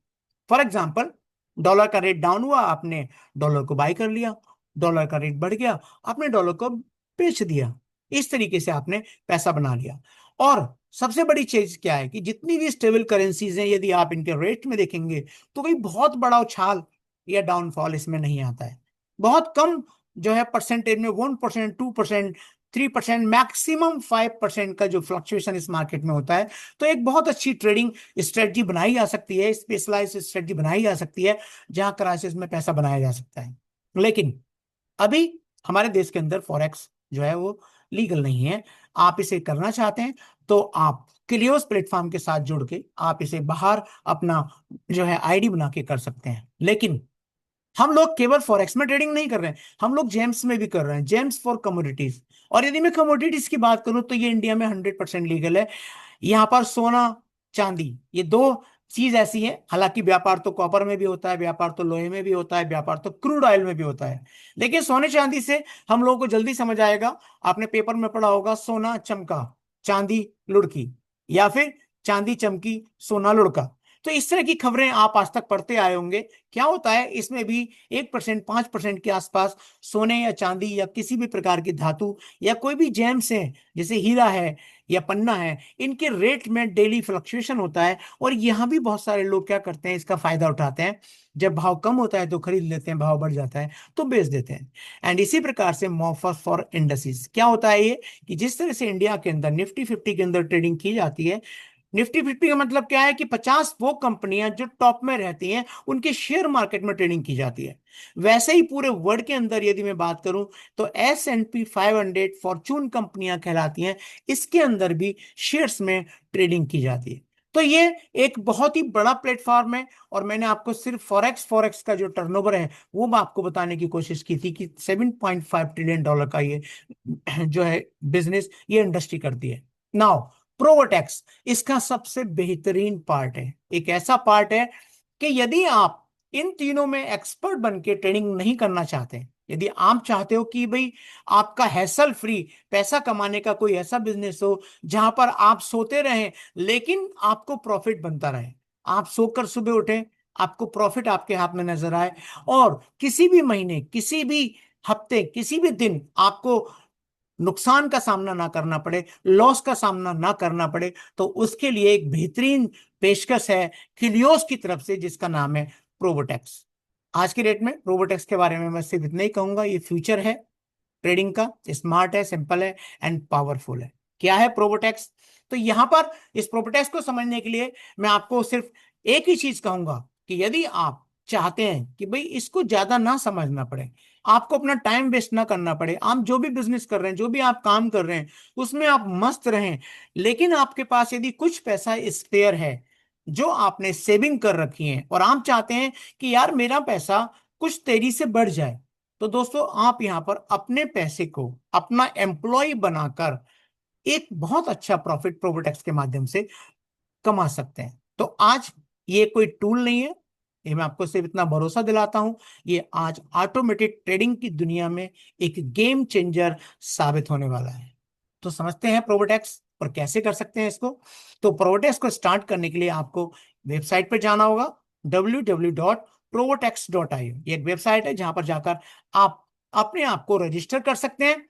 फॉर एग्जाम्पल, डॉलर का रेट डाउन हुआ, आपने डॉलर को बाय कर लिया, डॉलर का रेट बढ़ गया, आपने डॉलर को बेच दिया, इस तरीके से आपने पैसा बना लिया। और सबसे बड़ी चीज क्या है कि जितनी भी स्टेबल करेंसीज हैं, यदि आप इनके रेट में देखेंगे तो कोई बहुत बड़ा उछाल या डाउनफॉल इसमें नहीं आता है। बहुत कम जो है परसेंटेज में 1%, 2%, 3%, मैक्सिमम 5% का जो फ्लक्चुएशन इस मार्केट में होता है। तो एक बहुत अच्छी ट्रेडिंग स्ट्रेटजी बनाई जा सकती है, स्पेशलाइज स्ट्रेटजी बनाई जा सकती है, जहां क्राइसिस में पैसा बनाया जा सकता है। लेकिन अभी हमारे देश के अंदर फॉरेक्स जो है वो लीगल नहीं है। आप इसे करना चाहते हैं तो आप क्लियोस प्लेटफॉर्म के साथ जुड़ के आप इसे बाहर अपना जो है आईडी बना के कर सकते हैं। लेकिन हम लोग केवल फॉरेक्स में ट्रेडिंग नहीं कर रहे हैं, हम लोग जेम्स में भी कर रहे हैं, जेम्स फॉर कमोडिटीज। और यदि मैं कमोडिटीज की बात करूं तो ये इंडिया में 100% लीगल है। यहाँ पर सोना चांदी ये दो चीज ऐसी है, हालांकि व्यापार तो कॉपर में भी होता है, व्यापार तो लोहे में भी होता है, व्यापार तो क्रूड ऑयल में भी होता है, लेकिन सोने चांदी से हम लोगों को जल्दी समझ आएगा। आपने पेपर में पढ़ा होगा, सोना चमका चांदी लुढ़की, या फिर चांदी चमकी सोना लुढ़का। तो इस तरह की खबरें आप आज तक पढ़ते आए होंगे। क्या होता है इसमें भी 1%, 5% के आसपास सोने या चांदी या किसी भी प्रकार की धातु या कोई भी जेम्स है, जैसे हीरा है या पन्ना है, इनके रेट में डेली फ्लक्चुएशन होता है। और यहाँ भी बहुत सारे लोग क्या करते हैं, इसका फायदा उठाते हैं। जब भाव कम होता है तो खरीद लेते हैं, भाव बढ़ जाता है तो बेच देते हैं। एंड इसी प्रकार से मॉफर फॉर इंडस्ट्रीज क्या होता है ये, कि जिस तरह से इंडिया के अंदर निफ्टी 50 के अंदर ट्रेडिंग की जाती है, निफ्टी 50 का मतलब क्या है कि 50 वो कंपनियां जो टॉप में रहती हैं उनके शेयर मार्केट में ट्रेडिंग की जाती है। वैसे ही पूरे वर्ल्ड के अंदर यदि मैं बात करूं तो S&P 500 फॉर्चून कंपनियां कहलाती हैं, इसके अंदर भी शेयर्स में ट्रेडिंग की जाती है। तो ये एक बहुत ही बड़ा प्लेटफॉर्म है। और मैंने आपको सिर्फ फॉरेक्स का जो टर्नओवर है वो मैं आपको बताने की कोशिश की थी कि $7.5 ट्रिलियन का ये जो है बिजनेस, ये इंडस्ट्री करती है। नाउ प्रोवोटेक्स इसका सबसे बेहतरीन पार्ट है, एक ऐसा पार्ट है कि यदि आप इन तीनों में एक्सपर्ट बन के ट्रेडिंग नहीं करना चाहते, यदि आप चाहते हो कि भाई आपका हैसल फ्री पैसा कमाने का कोई ऐसा बिजनेस हो जहां पर आप सोते रहें लेकिन आपको प्रॉफिट बनता रहे, आप सोकर सुबह उठें, आपको प्रॉफिट आपके हाथ में नजर आए, और किसी भी महीने, किसी भी हफ्ते, किसी भी दिन आपको नुकसान का सामना ना करना पड़े, लॉस का सामना ना करना पड़े, तो उसके लिए एक बेहतरीन पेशकश है क्लियोस की तरफ से, जिसका नाम है प्रोबोटेक्स। आज की डेट में प्रोबोटेक्स के बारे में मैं सिर्फ इतना ही कहूंगा, ये फ्यूचर है ट्रेडिंग का, स्मार्ट है, सिंपल है एंड पावरफुल है। क्या है प्रोबोटेक्स? तो यहां पर इस प्रोबोटेक्स को समझने के लिए मैं आपको सिर्फ एक ही चीज कहूंगा कि यदि आप चाहते हैं कि भाई इसको ज्यादा ना समझना पड़े, आपको अपना टाइम वेस्ट ना करना पड़े, आप जो भी बिजनेस कर रहे हैं, जो भी आप काम कर रहे हैं उसमें आप मस्त रहें, लेकिन आपके पास यदि कुछ पैसा स्पेयर है जो आपने सेविंग कर रखी है और आप चाहते हैं कि यार मेरा पैसा कुछ तेजी से बढ़ जाए, तो दोस्तों आप यहां पर अपने पैसे को अपना एम्प्लॉय बनाकर एक बहुत अच्छा प्रॉफिट प्रोबोटेक्स के माध्यम से कमा सकते हैं। तो आज ये कोई टूल नहीं है, ये मैं आपको सिर्फ इतना भरोसा दिलाता हूं, ये आज ऑटोमेटेड ट्रेडिंग की दुनिया में एक गेम चेंजर साबित होने वाला है। तो समझते हैं प्रोबोटेक्स और कैसे कर सकते हैं इसको। तो प्रोबोटेक्स को स्टार्ट करने के लिए आपको वेबसाइट पर जाना होगा, www.probotex.io। ये एक वेबसाइट है जहां पर जाकर आप अपने आप को रजिस्टर कर सकते हैं।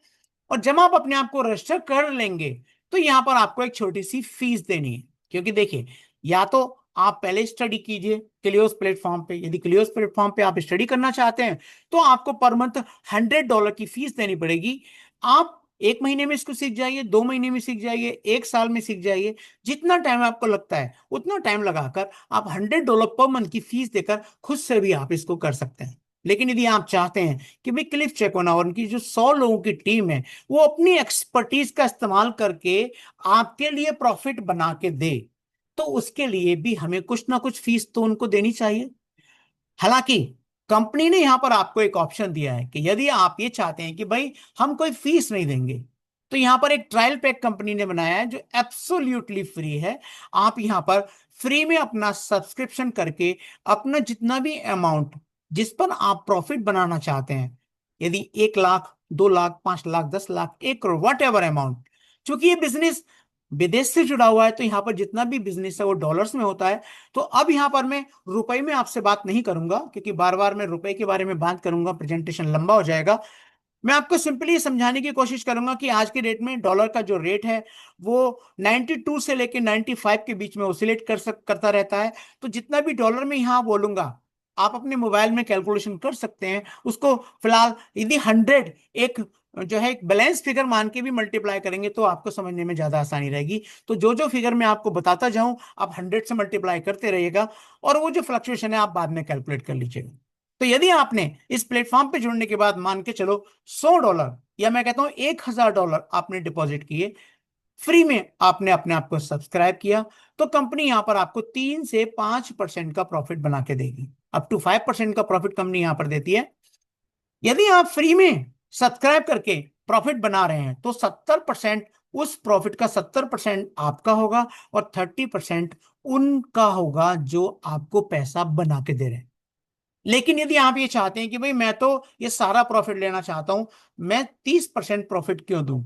और जब आप अपने आप को रजिस्टर कर लेंगे तो यहां पर आपको एक छोटी सी फीस देनी है, क्योंकि देखिए, या तो आप पहले स्टडी कीजिए क्लियोस प्लेटफॉर्म पे, यदि क्लियोस प्लेटफॉर्म पे आप स्टडी करना चाहते हैं तो आपको पर मंथ $100 की फीस देनी पड़ेगी। आप 1 महीने में इसको सीख जाइए, 2 महीने में सीख जाइए, 1 साल में सीख जाइए, जितना टाइम आपको लगता है उतना टाइम लगाकर आप $100 पर मंथ की फीस देकर खुद से भी आप इसको कर सकते हैं। लेकिन यदि आप चाहते हैं कि भाई क्लिफ चेकोना और उनकी जो 100 लोगों की टीम है वो अपनी एक्सपर्टीज का इस्तेमाल करके आपके लिए प्रॉफिट बना के दे, तो उसके लिए भी हमें कुछ ना कुछ फीस तो उनको देनी चाहिए। हालांकि कंपनी ने यहां पर आपको एक ऑप्शन दिया है कि यदि आप ये चाहते हैं कि भाई हम कोई फीस नहीं देंगे, तो यहां पर एक ट्रायल पैक कंपनी ने बनाया है जो एब्सोल्युटली फ्री है। आप यहां पर फ्री में अपना सब्सक्रिप्शन करके अपना जितना भी अमाउंट जिस पर आप प्रॉफिट बनाना चाहते हैं, यदि 1 lakh, 2 lakh, 5 lakh, 10 lakh, 1 crore, what ever amount, चूंकि ये बिजनेस विदेश से जुड़ा हुआ है तो यहाँ पर जितना भी बिजनेस है वो डॉलर्स में होता है। तो अब यहाँ पर मैं रुपए में आपसे बात नहीं करूंगा, क्योंकि बार बार मैं रुपए के बारे में बात करूंगा प्रेजेंटेशन लंबा हो जाएगा। मैं आपको सिंपली समझाने की कोशिश करूंगा कि आज के डेट में डॉलर का जो रेट है वो 92 से लेकर 95 के बीच में ऑसिलेट करता रहता है। तो जितना भी डॉलर में यहां बोलूंगा आप अपने मोबाइल में कैलकुलेशन कर सकते हैं उसको। फिलहाल यदि 100 एक जो है एक बैलेंस फिगर मान के भी मल्टीप्लाई करेंगे तो आपको समझने में ज्यादा आसानी रहेगी। तो जो जो फिगर मैं आपको बताता जाऊं आप 100 से मल्टीप्लाई करते रहिएगा, और वो जो फ्लक्चुएशन है आप बाद में कैलकुलेट कर लीजिएगा। तो यदि आपने इस प्लेटफॉर्म पे जुड़ने के बाद मान के चलो $100 या मैं कहता हूं $1,000 आपने डिपॉजिट किए, फ्री में आपने अपने आप को सब्सक्राइब किया, तो कंपनी यहां पर आपको 3 से 5% का प्रॉफिट बना के देगी। अप टू 5% का प्रॉफिट कंपनी यहां पर देती है। यदि आप फ्री में सब्सक्राइब करके प्रॉफिट बना रहे हैं तो 70%, उस प्रॉफिट का 70% आपका होगा और 30% उनका होगा जो आपको पैसा बना के दे रहे हैं। लेकिन यदि आप ये चाहते हैं कि भाई मैं तो ये सारा प्रॉफिट लेना चाहता हूं, मैं 30% प्रॉफिट क्यों दूं,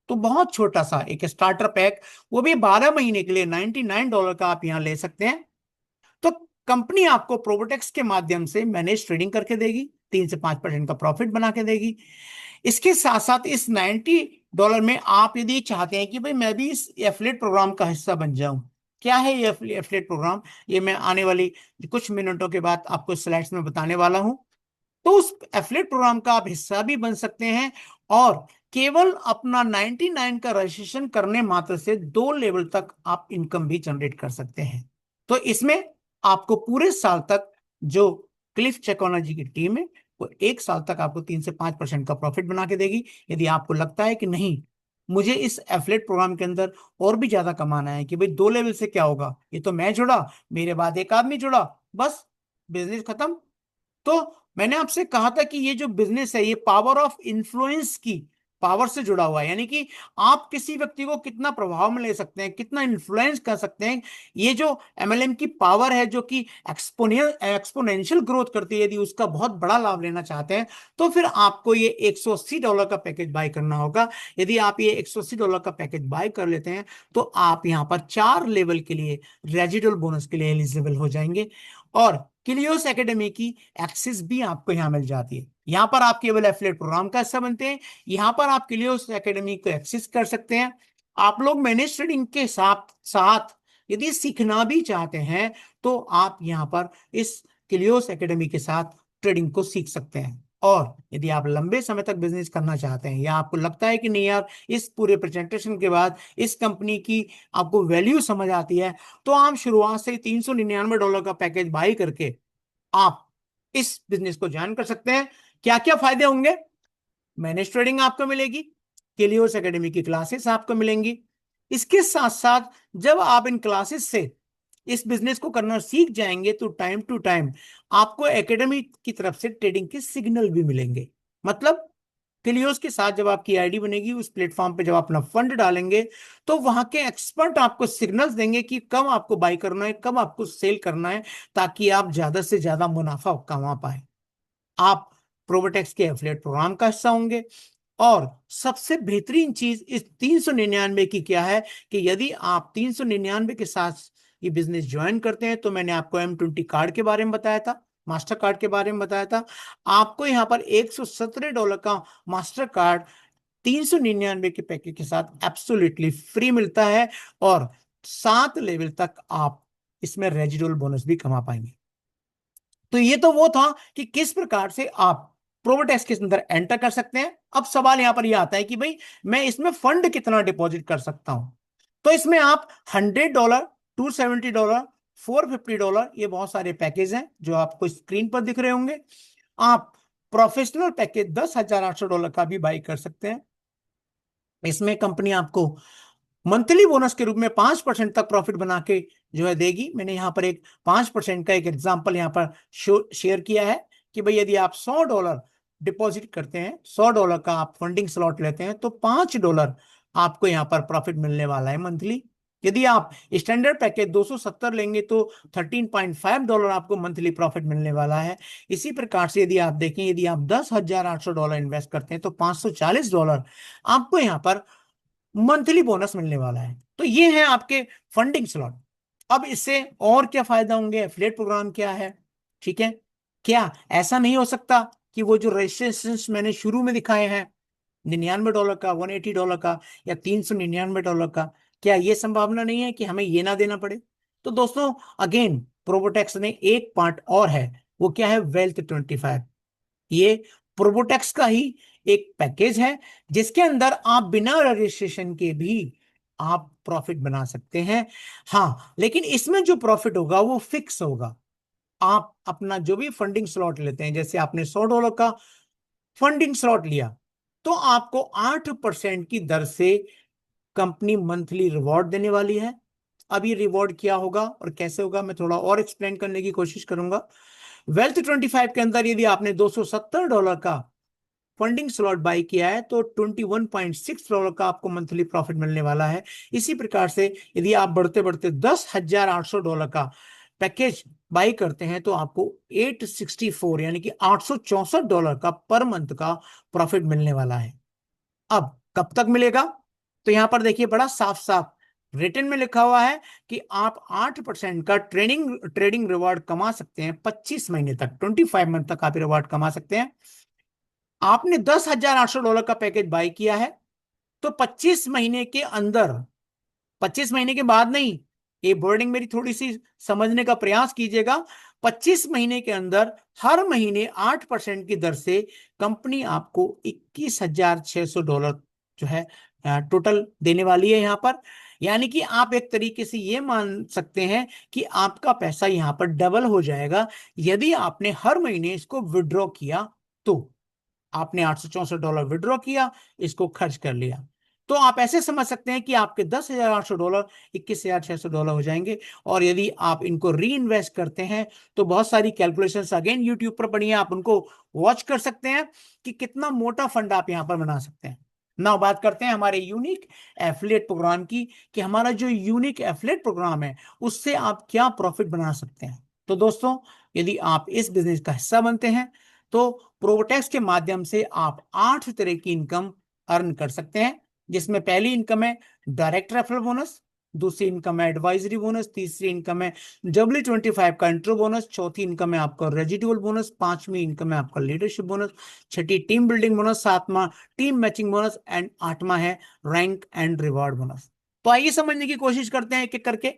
तो बहुत छोटा सा एक स्टार्टर पैक, वो भी 12 महीने के लिए $99 का आप यहां ले सकते हैं। तो कंपनी आपको प्रोबोटेक्स के माध्यम से मैनेज ट्रेडिंग करके देगी, 3 से 5% का प्रॉफिट बना के देगी। इसके साथ साथ इस $90 में आप यदि चाहते हैं कि भाई मैं भी इस एफिलिएट प्रोग्राम का हिस्सा बन जाऊं, क्या है ये एफिलिएट प्रोग्राम, ये मैं आने वाली कुछ मिनटों के बाद आपको स्लाइड्स में बताने वाला हूं। तो उस एफिलिएट प्रोग्राम का आप हिस्सा भी बन सकते हैं और केवल अपना 99 का रजिस्ट्रेशन करने मात्र से 2 लेवल तक आप इनकम भी जनरेट कर सकते हैं। तो इसमें आपको पूरे साल तक जो क्लिफ टेक्नोलॉजी की टीम है वो 1 साल तक आपको 3 से 5% का प्रॉफिट बना के देगी। यदि आपको लगता है कि नहीं मुझे इस एफिलिएट प्रोग्राम के अंदर और भी ज्यादा कमाना है, कि भाई 2 लेवल से क्या होगा, ये तो मैं जुड़ा, मेरे बाद एक आदमी जुड़ा, बस बिजनेस खत्म। तो मैंने आपसे कहा था कि ये जो बिजनेस है ये पावर ऑफ इन्फ्लुएंस की पावर से जुड़ा हुआ है, यानी कि आप किसी व्यक्ति को कितना प्रभाव में ले सकते हैं, कितना इन्फ्लुएंस कर सकते हैं। ये जो एमएलएम की पावर है जो कि एक्सपोनेंशियल ग्रोथ करती है, यदि उसका बहुत बड़ा लाभ लेना चाहते हैं तो फिर आपको ये $180 का पैकेज बाय करना होगा। यदि आप ये $180 का पैकेज बाय कर लेते हैं तो आप यहाँ पर 4 लेवल के लिए रेजिडुअल बोनस के लिए एलिजिबल हो जाएंगे, और क्लियोस एकेडमी की एक्सेस भी आपको यहां मिल जाती है। यहां पर आप केवल एफिलिएट प्रोग्राम का हिस्सा बनते हैं, यहां पर आप क्लियोस एकेडमी को एक्सेस कर सकते हैं। आप लोग मैनेज ट्रेडिंग के साथ साथ यदि सीखना भी चाहते हैं तो आप यहां पर इस क्लियोस एकेडमी के साथ ट्रेडिंग को सीख सकते हैं। और यदि आप लंबे समय तक बिजनेस करना चाहते हैं या आपको लगता है कि नहीं यार इस पूरे प्रेजेंटेशन के बाद इस कंपनी की आपको वैल्यू समझ आती है, तो आप शुरुआत से $399 का पैकेज बाई करके आप इस बिजनेस को ज्वाइन कर सकते हैं। क्या क्या फायदे होंगे, मैनेज ट्रेडिंग आपको मिलेगी, केलियोस एकेडमी की क्लासेस आपको मिलेंगी। इसके साथ साथ जब आप इन क्लासेस से इस बिजनेस को करना सीख जाएंगे तो टाइम टू टाइम आपको एकेडमी की तरफ से ट्रेडिंग के सिग्नल भी मिलेंगे। मतलब टेलियोस के साथ जब आपकी आईडी बनेगी, उस प्लेटफॉर्म पे जब अपना फंड डालेंगे, तो वहां के एक्सपर्ट आपको सिग्नल्स देंगे कि कब आपको बाई करना है, कब आपको सेल करना है, ताकि आप ज्यादा से ज्यादा मुनाफा कमा पाए। आप प्रोबोटेक्स के एफिलिएट प्रोग्राम का हिस्सा होंगे। और सबसे बेहतरीन चीज इस 399 की क्या है कि यदि आप 399 के साथ ये बिजनेस ज्वाइन करते हैं, तो मैंने आपको M20 कार्ड के बारे में बताया था, मास्टर कार्ड के बारे में बताया था। आपको यहाँ पर $117 का मास्टर कार्ड 399 के पैकेज के साथ एब्सोल्युटली फ्री मिलता है, और 7 लेवल तक आप इसमें रेजिडुअल बोनस भी कमा पाएंगे। तो ये तो वो था कि किस प्रकार से आप प्रोबोटेक्स के अंदर एंटर कर सकते हैं। अब सवाल यहां पर यह आता है कि भाई मैं इसमें फंड कितना डिपॉजिट कर सकता हूं। तो इसमें आप $100, $270, $450, ये बहुत सारे पैकेज हैं जो आपको स्क्रीन पर दिख रहे होंगे। आप प्रोफेशनल पैकेज $10,800 का भी बाई कर सकते हैं। इसमें कंपनी आपको मंथली बोनस के रूप में 5% तक प्रॉफिट बना के जो है देगी। मैंने यहाँ पर एक 5% का एक एग्जांपल यहाँ पर शेयर किया है कि भाई यदि आप $100 डिपॉजिट करते हैं, $100 का आप फंडिंग स्लॉट लेते हैं, तो $5 आपको यहाँ पर प्रॉफिट मिलने वाला है मंथली। यदि आप स्टैंडर्ड पैकेज 270 लेंगे तो $13.5 आपको मंथली प्रॉफिट मिलने वाला है। इसी प्रकार से यदि आप देखें, यदि आप $10,800 इन्वेस्ट करते हैं तो $540 आपको यहाँ पर मंथली बोनस मिलने वाला है। तो ये है आपके फंडिंग स्लॉट। अब इससे और क्या फायदा होंगे, एफिलिएट प्रोग्राम क्या है, ठीक है। क्या ऐसा नहीं हो सकता कि वो जो रजिस्ट्रेशन मैंने शुरू में दिखाए हैं $99 का, $180 का, या $399 का, क्या ये संभावना नहीं है कि हमें ये ना देना पड़े? तो दोस्तों अगेन प्रोबोटेक्स ने एक पार्ट और है, वो क्या है, Wealth25। ये प्रोबोटेक्स का ही एक पैकेज है जिसके अंदर आप बिना रजिस्ट्रेशन के भी आप प्रॉफिट बना सकते हैं। हाँ, लेकिन इसमें जो प्रॉफिट होगा वो फिक्स होगा। आप अपना जो भी फंडिंग स्लॉट लेते हैं, जैसे आपने $100 का फंडिंग स्लॉट लिया, तो आपको 8% की दर से कंपनी मंथली रिवॉर्ड देने वाली है। अब ये रिवॉर्ड क्या होगा और कैसे होगा, मैं थोड़ा और एक्सप्लेन करने की कोशिश करूंगा। Wealth25 के अंदर यदि आपने $270 का फंडिंग स्लॉट बाई किया है, तो $21.6 का आपको मंथली प्रॉफिट मिलने वाला है। इसी प्रकार से यदि आप बढ़ते बढ़ते $10,800 का पैकेज बाई करते हैं, तो आपको 864 यानी कि $864 का पर मंथ का प्रॉफिट मिलने वाला है। अब कब तक मिलेगा, तो यहां पर देखिए बड़ा साफ साफ रिटर्न में लिखा हुआ है कि आप 8% का ट्रेडिंग रिवॉर्ड कमा सकते हैं 25 महीने तक, 25 मंथ तक आप रिवॉर्ड कमा सकते हैं। आपने $10,800 का पैकेज बाय किया है, तो 25 महीने के अंदर, 25 महीने के बाद नहीं, ये बोर्डिंग मेरी थोड़ी सी समझने का प्रयास कीजिएगा। 25 महीने के अंदर हर महीने 8% की दर से कंपनी आपको $21,600 जो है टोटल देने वाली है यहां पर। यानी कि आप एक तरीके से ये मान सकते हैं कि आपका पैसा यहां पर डबल हो जाएगा यदि आपने हर महीने इसको विड्रॉ किया। तो आपने $864 विड्रॉ किया, इसको खर्च कर लिया, तो आप ऐसे समझ सकते हैं कि आपके $10,800 $21,600 हो जाएंगे। और यदि आप इनको री इन्वेस्ट करते हैं, तो बहुत सारी कैलकुलेशंस अगेन यूट्यूब पर पड़ी हैं, आप उनको वॉच कर सकते हैं कि कितना मोटा फंड आप यहां पर बना सकते हैं। ना बात करते हैं हमारे यूनिक एफिलिएट प्रोग्राम की, कि हमारा जो यूनिक एफिलिएट प्रोग्राम है उससे आप क्या प्रॉफिट बना सकते हैं। तो दोस्तों यदि आप इस बिजनेस का हिस्सा बनते हैं, तो प्रोबोटेक्स के माध्यम से आप 8 तरह की इनकम अर्न कर सकते हैं, जिसमें पहली इनकम है डायरेक्ट रेफरल बोनस, दूसरी इनकम है एडवाइजरी बोनस, तीसरी इनकम है W25 का इंट्रो बोनस, चौथी इनकम है आपका रेजिडुअल बोनस, पांचवी इनकम है आपका लीडरशिप बोनस, छठी टीम बिल्डिंग बोनस, सातवां टीम मैचिंग बोनस, एंड आठवां है रैंक एंड रिवॉर्ड बोनस। तो आइए समझने की कोशिश करते हैं एक एक करके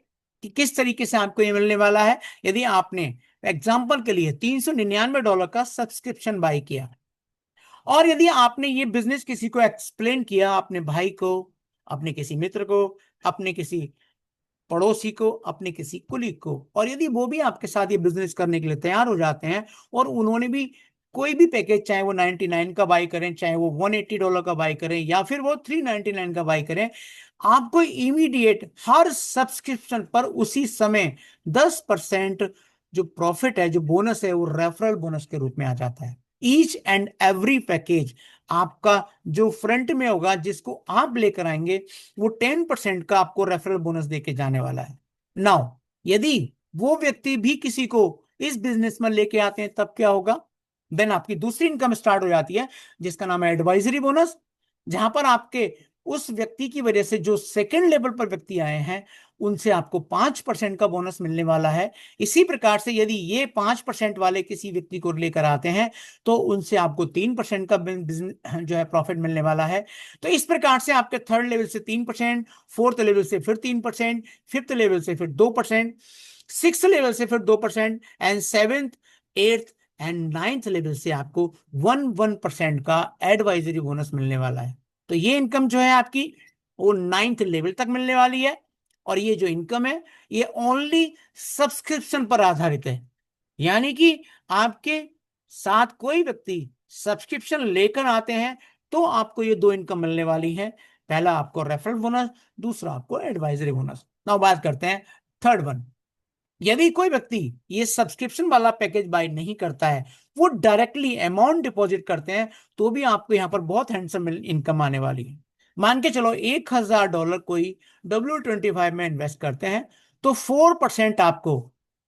कि किस तरीके से आपको ये मिलने वाला है यदि आपने एग्जाम्पल के लिए $399 का सब्सक्रिप्शन बाय किया, और यदि आपने ये बिजनेस किसी को एक्सप्लेन किया, अपने भाई को, अपने किसी मित्र को, अपने किसी पड़ोसी को, अपने किसी कुलीग को, और यदि वो भी आपके साथ ये बिजनेस करने के लिए तैयार हो जाते हैं और उन्होंने भी कोई भी पैकेज, चाहे वो 99 का बाय करें, चाहे वो $180 का बाय करें, या फिर वो 399 का बाय करें, आपको इमीडिएट हर सब्सक्रिप्शन पर उसी समय 10% जो प्रॉफिट है, जो बोनस है, वो रेफरल बोनस के रूप में आ जाता है। ईच एंड एवरी पैकेज आपका जो फ्रंट में होगा, जिसको आप लेकर आएंगे, वो 10% का आपको रेफरल बोनस देके जाने वाला है। नाउ यदि वो व्यक्ति भी किसी को इस बिजनेस में लेके आते हैं, तब क्या होगा? देन आपकी दूसरी इनकम स्टार्ट हो जाती है, जिसका नाम है एडवाइजरी बोनस, जहां पर आपके उस व्यक्ति की वजह से जो सेकंड लेवल पर व्यक्ति आए हैं, उनसे आपको 5% का बोनस मिलने वाला है। इसी प्रकार से यदि ये 5% वाले किसी व्यक्ति को लेकर आते हैं, तो उनसे आपको 3% का जो है प्रॉफिट मिलने वाला है। तो इस प्रकार से आपके थर्ड लेवल से 3%, फोर्थ लेवल से फिर 3%, फिफ्थ लेवल से फिर 2%, सिक्स लेवल से फिर 2%, and seventh, eighth and ninth level से आपको 1% का एडवाइजरी बोनस मिलने वाला है। तो ये इनकम जो है आपकी, वो नाइन्थ लेवल तक मिलने वाली है। और ये जो इनकम है, ये ओनली सब्सक्रिप्शन पर आधारित है, यानी कि आपके साथ कोई व्यक्ति सब्सक्रिप्शन लेकर आते हैं, तो आपको ये दो इनकम मिलने वाली है। पहला आपको रेफरल बोनस, दूसरा आपको एडवाइजरी बोनस। नाउ बात करते हैं थर्ड वन। यदि कोई व्यक्ति ये सब्सक्रिप्शन वाला पैकेज बाय नहीं करता है, वो डायरेक्टली अमाउंट डिपॉजिट करते हैं, तो भी आपको यहां पर बहुत हैंडसम इनकम आने वाली है। मान के चलो $1,000 कोई W25 में इन्वेस्ट करते हैं, तो 4% आपको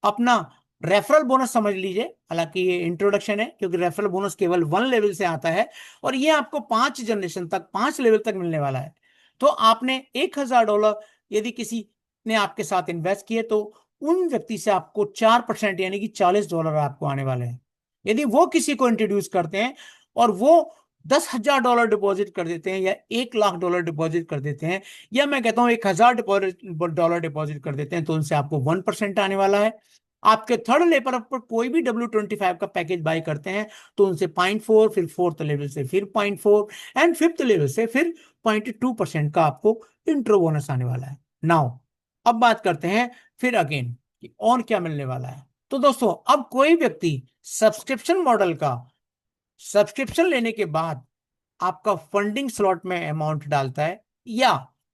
अपना रेफरल बोनस समझ लीजिए। हालांकि ये इंट्रोडक्शन है, क्योंकि रेफरल बोनस केवल 1 लेवल से आता है, और ये आपको 5 जनरेशन तक, 5 लेवल तक मिलने वाला है। तो आपने $1,000 यदि किसी ने आपके साथ इन्वेस्ट किए, तो उन व्यक्ति से आपको 4% यानी कि $40 आपको आने वाले हैं। यदि वो किसी को इंट्रोड्यूस करते हैं और वो $10,000 डिपॉजिट कर देते हैं, या $1,00,000 डिपॉजिट कर देते हैं, या मैं कहता हूं $1,000 डिपॉजिट कर देते हैं, तो उनसे आपको 1% आने वाला है। आपके थर्ड लेवल पर कोई भी W25 का पैकेज बाय करते हैं, तो उनसे 0.4, फिर फोर्थ लेवल से फिर 0.4, एंड फिफ्थ लेवल से फिर 0.2% का आपको इंट्रो बोनस आने वाला है। नाउ अब बात करते हैं फिर अगेन कि और क्या मिलने वाला है। तो दोस्तों, अब कोई व्यक्ति सब्सक्रिप्शन मॉडल का सब्सक्रिप्शन लेने के बाद आपका फंडिंग स्लॉट में अमाउंट डालता है, या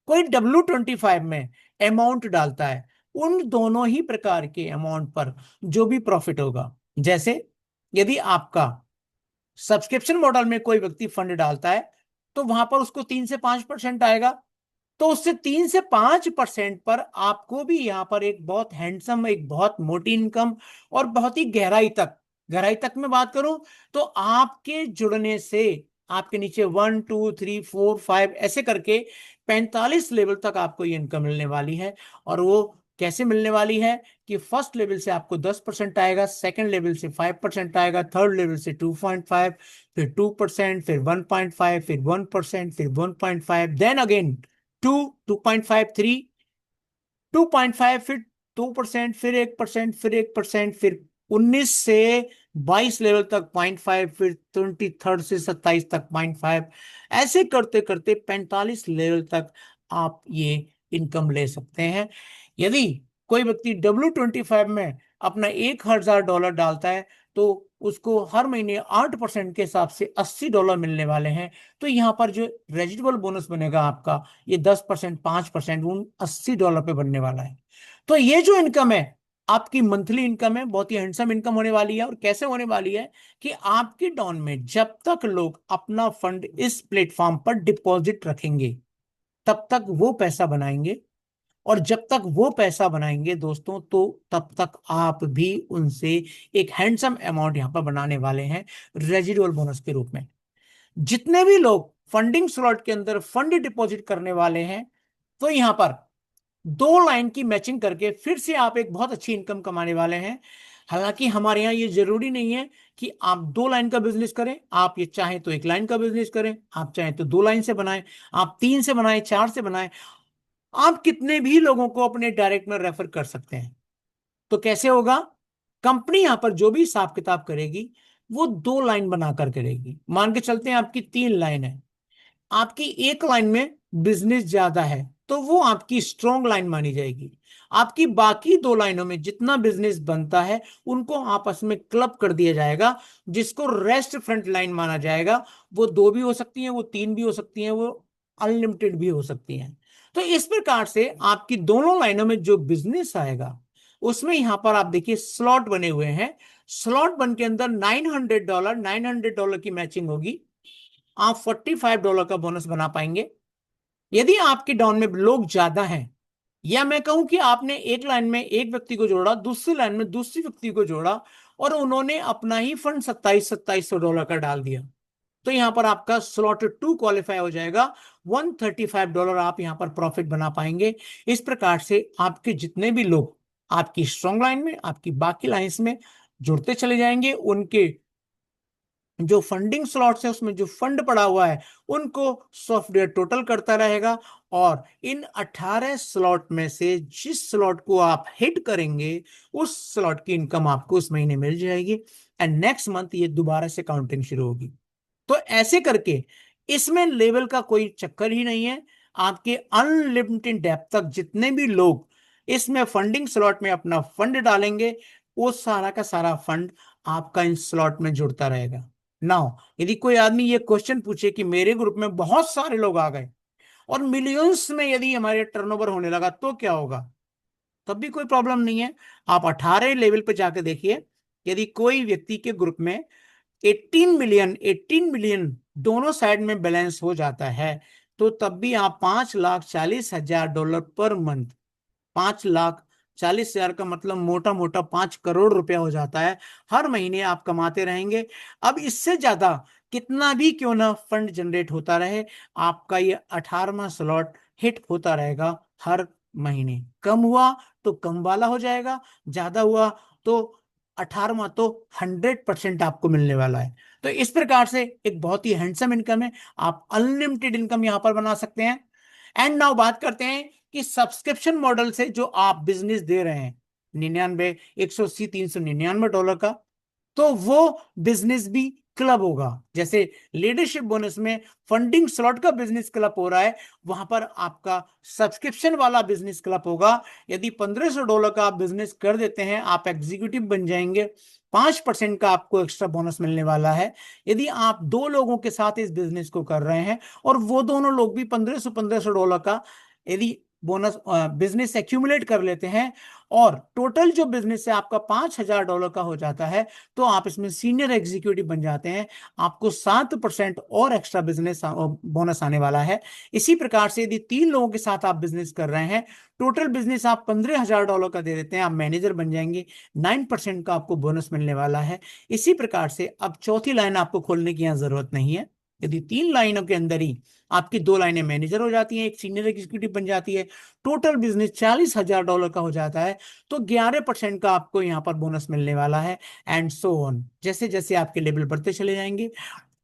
कोई W25 में अमाउंट डालता है, उन दोनों ही प्रकार के अमाउंट पर जो भी प्रॉफिट होगा, जैसे यदि आपका सब्सक्रिप्शन मॉडल में कोई व्यक्ति फंड डालता है, तो वहां पर उसको 3 से 5% आएगा। तो उससे 3 से 5% पर आपको भी यहां पर एक बहुत हैंडसम, एक बहुत मोटी इनकम, और बहुत ही गहराई तक में बात करूं, तो आपके जुड़ने से आपके नीचे 1 2 3 4 5 ऐसे करके 45 लेवल तक आपको ये इनकम मिलने वाली है। और वो कैसे मिलने वाली है कि फर्स्ट लेवल से आपको 10% आएगा, सेकंड लेवल से 5% आएगा, थर्ड लेवल से 2.5, फिर 2%, फिर 1.5, फिर 1%, फिर 1.5, देन अगेन 2, 2.5, 3, 2.5, फिर 2%, फिर 1%, फिर 1%, फिर 19 से 22 लेवल तक 0.5, फिर 23 से 27 तक 0.5, ऐसे करते करते 45 लेवल तक आप ये इनकम ले सकते हैं। यदि कोई व्यक्ति W25 में अपना $1,000 डालता है, तो उसको हर महीने 8% के हिसाब से $80 मिलने वाले हैं। तो यहाँ पर जो रेजिडुअल बोनस बनेगा आपका, ये 10%, 5% उन $80 पे बनने वाला है। तो ये जो इनकम है, आपकी मंथली इनकम है, बहुत ही हैंडसम इनकम होने वाली है। और कैसे होने वाली है कि आपके डॉन में जब तक लोग अपना फंड इस प्लेटफॉर्म पर डिपॉजिट रखेंगे, तब तक वो पैसा बनाएंगे, और जब तक वो पैसा बनाएंगे दोस्तों, तो तब तक आप भी उनसे एक हैंडसम अमाउंट यहां पर बनाने वाले हैं रेजिडुअल बोनस के रूप में। जितने भी लोग फंडिंग स्लॉट के अंदर फंड डिपॉजिट करने वाले हैं, तो यहां पर दो लाइन की मैचिंग करके फिर से आप एक बहुत अच्छी इनकम कमाने वाले हैं। हालांकि हमारे यहाँ ये जरूरी नहीं है कि आप 2 लाइन का बिजनेस करें, आप ये चाहें तो 1 लाइन का बिजनेस करें, आप चाहें तो 2 लाइन से बनाएं, आप 3 से बनाएं, 4 से बनाएं, आप कितने भी लोगों को अपने डायरेक्ट में रेफर कर सकते हैं। तो कैसे होगा? कंपनी यहां पर जो भी हिसाब किताब करेगी, वो 2 लाइन बनाकर करेगी। मान के चलते हैं आपकी 3 लाइन है, आपकी 1 लाइन में बिजनेस ज्यादा है, तो वो आपकी स्ट्रॉन्ग लाइन मानी जाएगी। आपकी बाकी 2 लाइनों में जितना बिजनेस बनता है, उनको आपस में क्लब कर दिया जाएगा, जिसको रेस्ट फ्रंट लाइन माना जाएगा। वो 2 भी हो सकती हैं, वो 3 भी हो सकती हैं, वो अनलिमिटेड भी हो सकती हैं। तो इस प्रकार से आपकी दोनों लाइनों में जो बिजनेस आएगा, उसमें यहां पर आप देखिए स्लॉट बने हुए हैं। स्लॉट वन के अंदर $900 की मैचिंग होगी, आप $45 का बोनस बना पाएंगे। यदि आपके डाउन में लोग ज्यादा हैं, या मैं कहूं कि आपने एक लाइन में एक व्यक्ति को जोड़ा, दूसरी लाइन में दूसरी व्यक्ति को जोड़ा, और उन्होंने अपना ही फंड $2700 का डाल दिया, तो यहां पर आपका स्लॉट टू क्वालिफाई हो जाएगा। $135 आप यहां पर प्रॉफिट बना पाएंगे। इस प्रकार से आपके जितने भी लोग आपकी स्ट्रॉन्ग लाइन में, आपकी बाकी लाइंस में जुड़ते चले जाएंगे, उनके जो फंडिंग स्लॉट्स है उसमें जो फंड पड़ा हुआ है उनको सॉफ्टवेयर टोटल करता रहेगा, और इन 18 स्लॉट में से जिस स्लॉट को आप हिट करेंगे उस स्लॉट की इनकम आपको उस महीने मिल जाएगी, एंड नेक्स्ट मंथ ये दोबारा से काउंटिंग शुरू होगी। तो ऐसे करके इसमें लेवल का कोई चक्कर ही नहीं है। आपके अनलिमिटेड डेप्थ तक जितने भी लोग इसमें फंडिंग स्लॉट में अपना फंड डालेंगे, वो सारा का सारा फंड आपका इन स्लॉट में जुड़ता रहेगा। नाउ यदि कोई आदमी ये क्वेश्चन पूछे कि मेरे ग्रुप में बहुत सारे लोग आ गए और मिलियंस में यदि हमारे टर्नओवर होने लगा तो क्या होगा, तब भी कोई प्रॉब्लम नहीं है। आप 18 लेवल पे जाके देखिए, यदि कोई व्यक्ति के ग्रुप में 18 मिलियन दोनों साइड में बैलेंस हो जाता है, तो तब भी आप $5,40,000 पर मंथ, 5,40,000 का मतलब मोटा मोटा 5 करोड़ रुपया हो जाता है, हर महीने आप कमाते रहेंगे। अब इससे ज्यादा कितना भी क्यों ना फंड जनरेट होता रहे, आपका ये 18वां स्लॉट हिट होता रहेगा हर महीने। कम हुआ तो कम वाला हो जाएगा, ज्यादा हुआ तो 18वां तो 100% आपको मिलने वाला है। तो इस प्रकार से एक बहुत ही हैंडसम इनकम है, आप अनलिमिटेड इनकम यहां पर बना सकते हैं। एंड नाउ बात करते हैं कि सब्सक्रिप्शन मॉडल से जो आप बिजनेस दे रहे हैं, 99, 180, $399 का, तो वो बिजनेस भी क्लब होगा। जैसे लीडरशिप बोनस में फंडिंग स्लॉट का बिजनेस क्लब हो रहा है, वहां पर आपका सब्सक्रिप्शन वाला बिजनेस क्लब होगा। यदि $1,500 का आप बिजनेस कर देते हैं, आप एग्जीक्यूटिव बन जाएंगे, 5% का आपको एक्स्ट्रा बोनस मिलने वाला है। यदि आप दो लोगों के साथ इस बिजनेस को कर रहे हैं और वो दोनों लोग भी $1,500 का यदि बोनस बिजनेस एक्यूमुलेट कर लेते हैं, और टोटल जो बिजनेस है आपका $5,000 का हो जाता है, तो आप इसमें सीनियर एग्जीक्यूटिव बन जाते हैं, आपको 7% और एक्स्ट्रा बिजनेस बोनस आने वाला है। इसी प्रकार से यदि 3 लोगों के साथ आप बिजनेस कर रहे हैं, टोटल बिजनेस आप $15,000 का दे देते हैं, आप मैनेजर बन जाएंगे, 9% का आपको बोनस मिलने वाला है। इसी प्रकार से अब चौथी लाइन आपको खोलने की यहां जरूरत नहीं है। यदि 3 लाइनों के अंदर ही आपकी 2 लाइनें मैनेजर हो जाती हैं, एक सीनियर एग्जीक्यूटिव बन जाती है, टोटल बिजनेस $40,000 का हो जाता है, तो 11% का आपको यहां पर बोनस मिलने वाला है। एंड सो ऑन, जैसे जैसे आपके लेवल बढ़ते चले जाएंगे,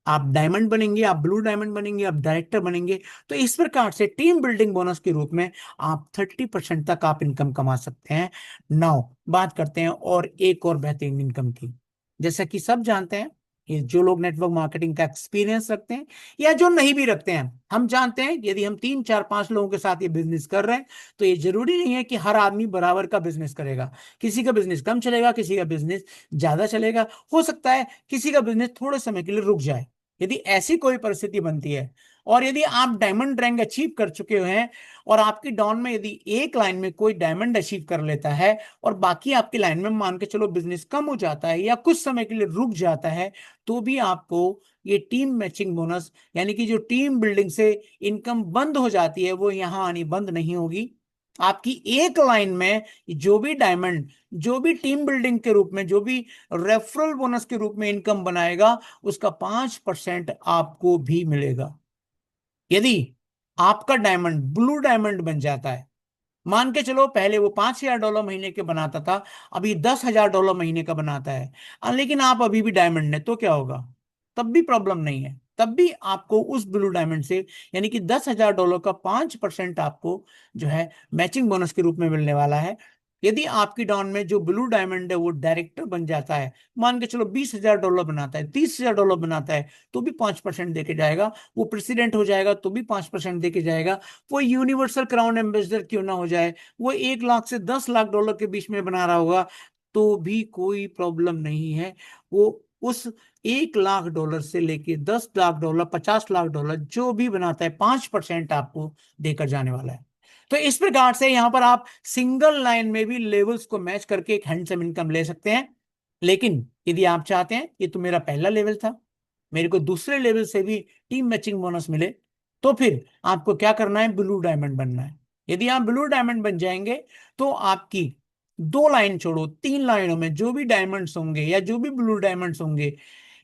आप डायमंड बनेंगे, आप ब्लू डायमंड बनेंगे, आप डायरेक्टर बनेंगे, तो इस प्रकार से टीम बिल्डिंग बोनस के रूप में आप 30% तक आप इनकम कमा सकते हैं। नाउ बात करते हैं और एक और बेहतरीन इनकम की। जैसा कि सब जानते हैं, ये जो लोग नेटवर्क मार्केटिंग का एक्सपीरियंस रखते हैं या जो नहीं भी रखते हैं, हम जानते हैं यदि हम 3, 4, 5 लोगों के साथ ये बिजनेस कर रहे हैं, तो ये जरूरी नहीं है कि हर आदमी बराबर का बिजनेस करेगा। किसी का बिजनेस कम चलेगा, किसी का बिजनेस ज्यादा चलेगा, हो सकता है किसी का बिजनेस थोड़े समय के लिए रुक जाए। यदि ऐसी कोई परिस्थिति बनती है, और यदि आप डायमंड रैंक अचीव कर चुके हैं, और आपकी डाउन में यदि एक लाइन में कोई डायमंड अचीव कर लेता है और बाकी आपकी लाइन में मान के चलो बिजनेस कम हो जाता है या कुछ समय के लिए रुक जाता है, तो भी आपको ये टीम मैचिंग बोनस, यानी कि जो टीम बिल्डिंग से इनकम बंद हो जाती है, वो यहां आनी बंद नहीं होगी। आपकी एक लाइन में जो भी डायमंड, जो भी टीम बिल्डिंग के रूप में, जो भी रेफरल बोनस के रूप में इनकम बनाएगा, उसका 5% आपको भी मिलेगा। यदि आपका डायमंड ब्लू डायमंड बन जाता है, मान के चलो पहले वो $5,000 महीने के बनाता था, अभी $10,000 महीने का बनाता है, लेकिन आप अभी भी डायमंड है, तो क्या होगा, तब भी प्रॉब्लम नहीं है, तब भी आपको उस ब्लू डायमंड से, यानी कि $10,000 का 5% आपको जो है मैचिंग बोनस के रूप में मिलने वाला है। यदि आपकी डाउन में जो ब्लू डायमंड है वो डायरेक्टर बन जाता है, मान के चलो $20,000 बनाता है, $30,000 बनाता है, तो भी 5% देके जाएगा। वो प्रेसिडेंट हो जाएगा तो भी 5% देके जाएगा। वो यूनिवर्सल क्राउन एम्बेसडर क्यों ना हो जाए, वो 1 लाख से $10 लाख के बीच में बना रहा होगा, तो भी कोई प्रॉब्लम नहीं है। वो उस $1 लाख से लेके $10 लाख, $50 लाख जो भी बनाता है, 5% आपको देकर जाने वाला है। तो इस प्रकार से यहां पर आप सिंगल लाइन में भी लेवल्स को मैच करके एक हैंडसम इनकम ले सकते हैं। लेकिन यदि आप चाहते हैं ये तो मेरा पहला लेवल था, मेरे को दूसरे लेवल से भी टीम मैचिंग बोनस मिले, तो फिर आपको क्या करना है, ब्लू डायमंड बनना है। यदि आप ब्लू डायमंड बन जाएंगे तो आपकी 2 लाइन छोड़ो 3 लाइनों में जो भी डायमंड्स होंगे या जो भी ब्लू डायमंड्स होंगे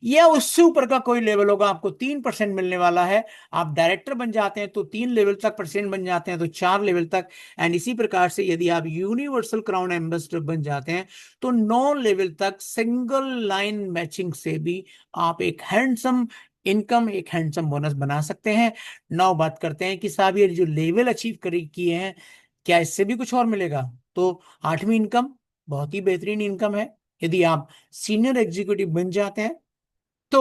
या उससे ऊपर का कोई लेवल होगा, आपको 3% मिलने वाला है। आप डायरेक्टर बन जाते हैं तो 3 लेवल तक, प्रेसिडेंट बन जाते हैं तो 4 लेवल तक। एंड इसी प्रकार से यदि आप यूनिवर्सल क्राउन एम्बेसडर बन जाते हैं तो 9 लेवल तक सिंगल लाइन मैचिंग से भी आप एक हैंडसम इनकम, एक हैंडसम बोनस बना सकते हैं। नाउ बात करते हैं कि साहब ये जो लेवल अचीव करे किए हैं, क्या इससे भी कुछ और मिलेगा? तो 8वीं इनकम बहुत ही बेहतरीन इनकम है। यदि आप सीनियर एग्जीक्यूटिव बन जाते हैं तो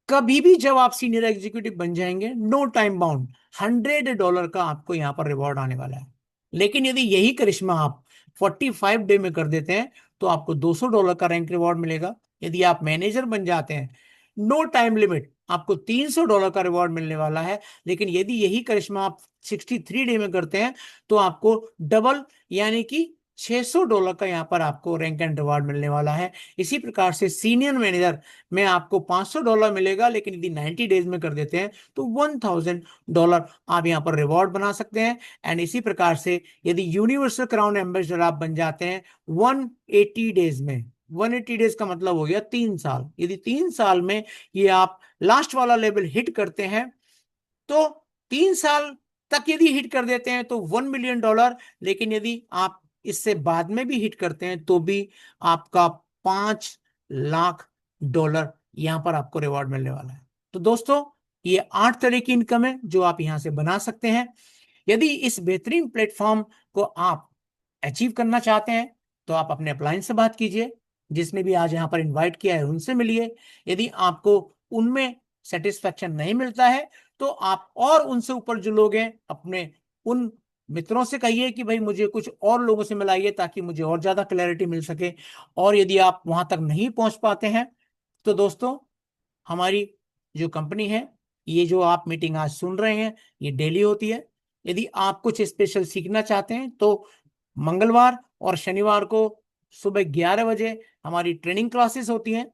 कभी भी जब आप सीनियर एग्जीक्यूटिव बन जाएंगे, नो टाइम बाउंड, $100 का आपको यहां पर रिवॉर्ड आने वाला है। लेकिन यदि यही करिश्मा आप 45 डे में कर देते हैं तो आपको $200 का रैंक रिवॉर्ड मिलेगा। यदि आप मैनेजर बन जाते हैं, नो टाइम लिमिट, आपको $300 का रिवॉर्ड मिलने वाला है। लेकिन यदि यही करिश्मा आप 63 डे में करते हैं तो आपको डबल, यानी कि $600 का यहाँ पर आपको रैंक एंड रिवॉर्ड मिलने वाला है। इसी प्रकार से सीनियर मैनेजर में आपको $500 मिलेगा, लेकिन यदि 90 डेज में कर देते हैं तो $1000 आप यहाँ पर रिवॉर्ड बना सकते हैं। एंड इसी प्रकार से यदि यूनिवर्सल क्राउन एम्बेसडर आप बन जाते हैं 180 डेज में, 180 डेज का मतलब हो गया 3 साल, यदि 3 साल में ये आप लास्ट वाला लेवल हिट करते हैं तो 3 साल तक यदि हिट कर देते हैं तो $1 मिलियन। लेकिन यदि आप इससे बाद में भी हिट करते हैं तो भी आपका $5 लाख यहां पर आपको रिवॉर्ड मिलने वाला है। तो दोस्तों, ये 8 तरह की इनकम है जो आप यहां से बना सकते हैं। यदि इस बेहतरीन प्लेटफॉर्म को आप अचीव करना चाहते हैं तो आप अपने अपलाइन से बात कीजिए, जिसने भी आज यहाँ पर इनवाइट किया है उनसे मिलिए। यदि आपको उनमें सेटिस्फेक्शन नहीं मिलता है तो आप और उनसे ऊपर जो लोग हैं अपने उन मित्रों से कहिए कि भाई मुझे कुछ और लोगों से मिलाइए ताकि मुझे और ज्यादा क्लैरिटी मिल सके। और यदि आप वहां तक नहीं पहुंच पाते हैं तो दोस्तों, हमारी जो कंपनी है, ये जो आप मीटिंग आज सुन रहे हैं, ये डेली होती है। यदि आप कुछ स्पेशल सीखना चाहते हैं तो मंगलवार और शनिवार को सुबह 11 बजे हमारी ट्रेनिंग क्लासेस होती हैं।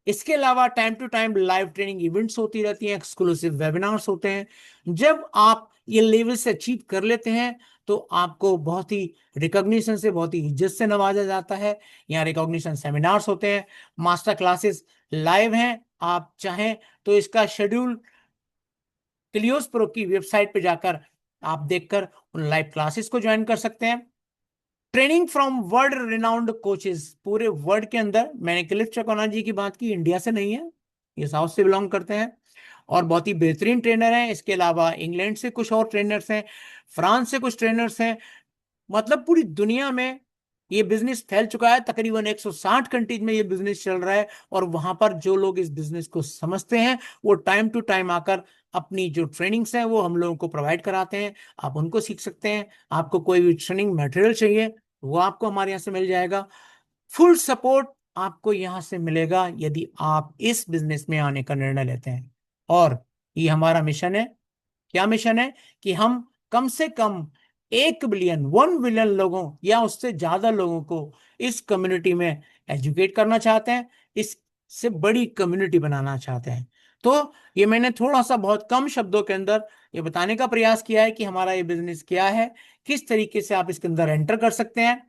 इसके अलावा time to time live training events होती रहती हैं, एक्सक्लूसिव वेबिनार्स होते हैं। जब आप ये लेवल से अचीव कर लेते हैं तो आपको बहुत ही रिकॉग्निशन से, बहुत ही इज्जत से नवाजा जाता है। यहाँ रिकॉग्निशन सेमिनार्स होते हैं, मास्टर क्लासेस लाइव हैं। आप चाहें तो इसका शेड्यूल क्लियोस प्रो की वेबसाइट पे जाकर आप देखकर उन लाइव क्लासेस को ज्वाइन कर सकते हैं। Training from world renowned coaches, पूरे वर्ल्ड के अंदर, मैंने क्लिफ चकोना जी की बात की, इंडिया से नहीं है, ये साउथ से बिलोंग करते हैं और बहुत ही बेहतरीन ट्रेनर हैं। इसके अलावा इंग्लैंड से कुछ और ट्रेनर्स हैं, फ्रांस से कुछ ट्रेनर्स हैं। मतलब पूरी दुनिया में ये बिजनेस फैल चुका है, तकरीबन 160 कंट्रीज में ये बिजनेस चल रहा है। और वहां पर जो लोग इस बिजनेस को समझते हैं वो टाइम टू टाइम आकर अपनी जो ट्रेनिंग्स हैं वो हम लोगों को प्रोवाइड कराते हैं। आप उनको सीख सकते हैं। आपको कोई भी ट्रेनिंग मटेरियल चाहिए वो आपको हमारे यहाँ से मिल जाएगा। फुल सपोर्ट आपको यहाँ से मिलेगा यदि आप इस बिजनेस में आने का निर्णय लेते हैं। और ये हमारा मिशन है। क्या मिशन है? कि हम कम से कम 1 बिलियन, 1 बिलियन लोगों या उससे ज्यादा लोगों को इस कम्युनिटी में एजुकेट करना चाहते हैं, इससे बड़ी कम्युनिटी बनाना चाहते हैं। तो ये मैंने थोड़ा सा बहुत कम शब्दों के अंदर ये बताने का प्रयास किया है कि हमारा ये बिजनेस क्या है, किस तरीके से आप इसके अंदर एंटर कर सकते हैं।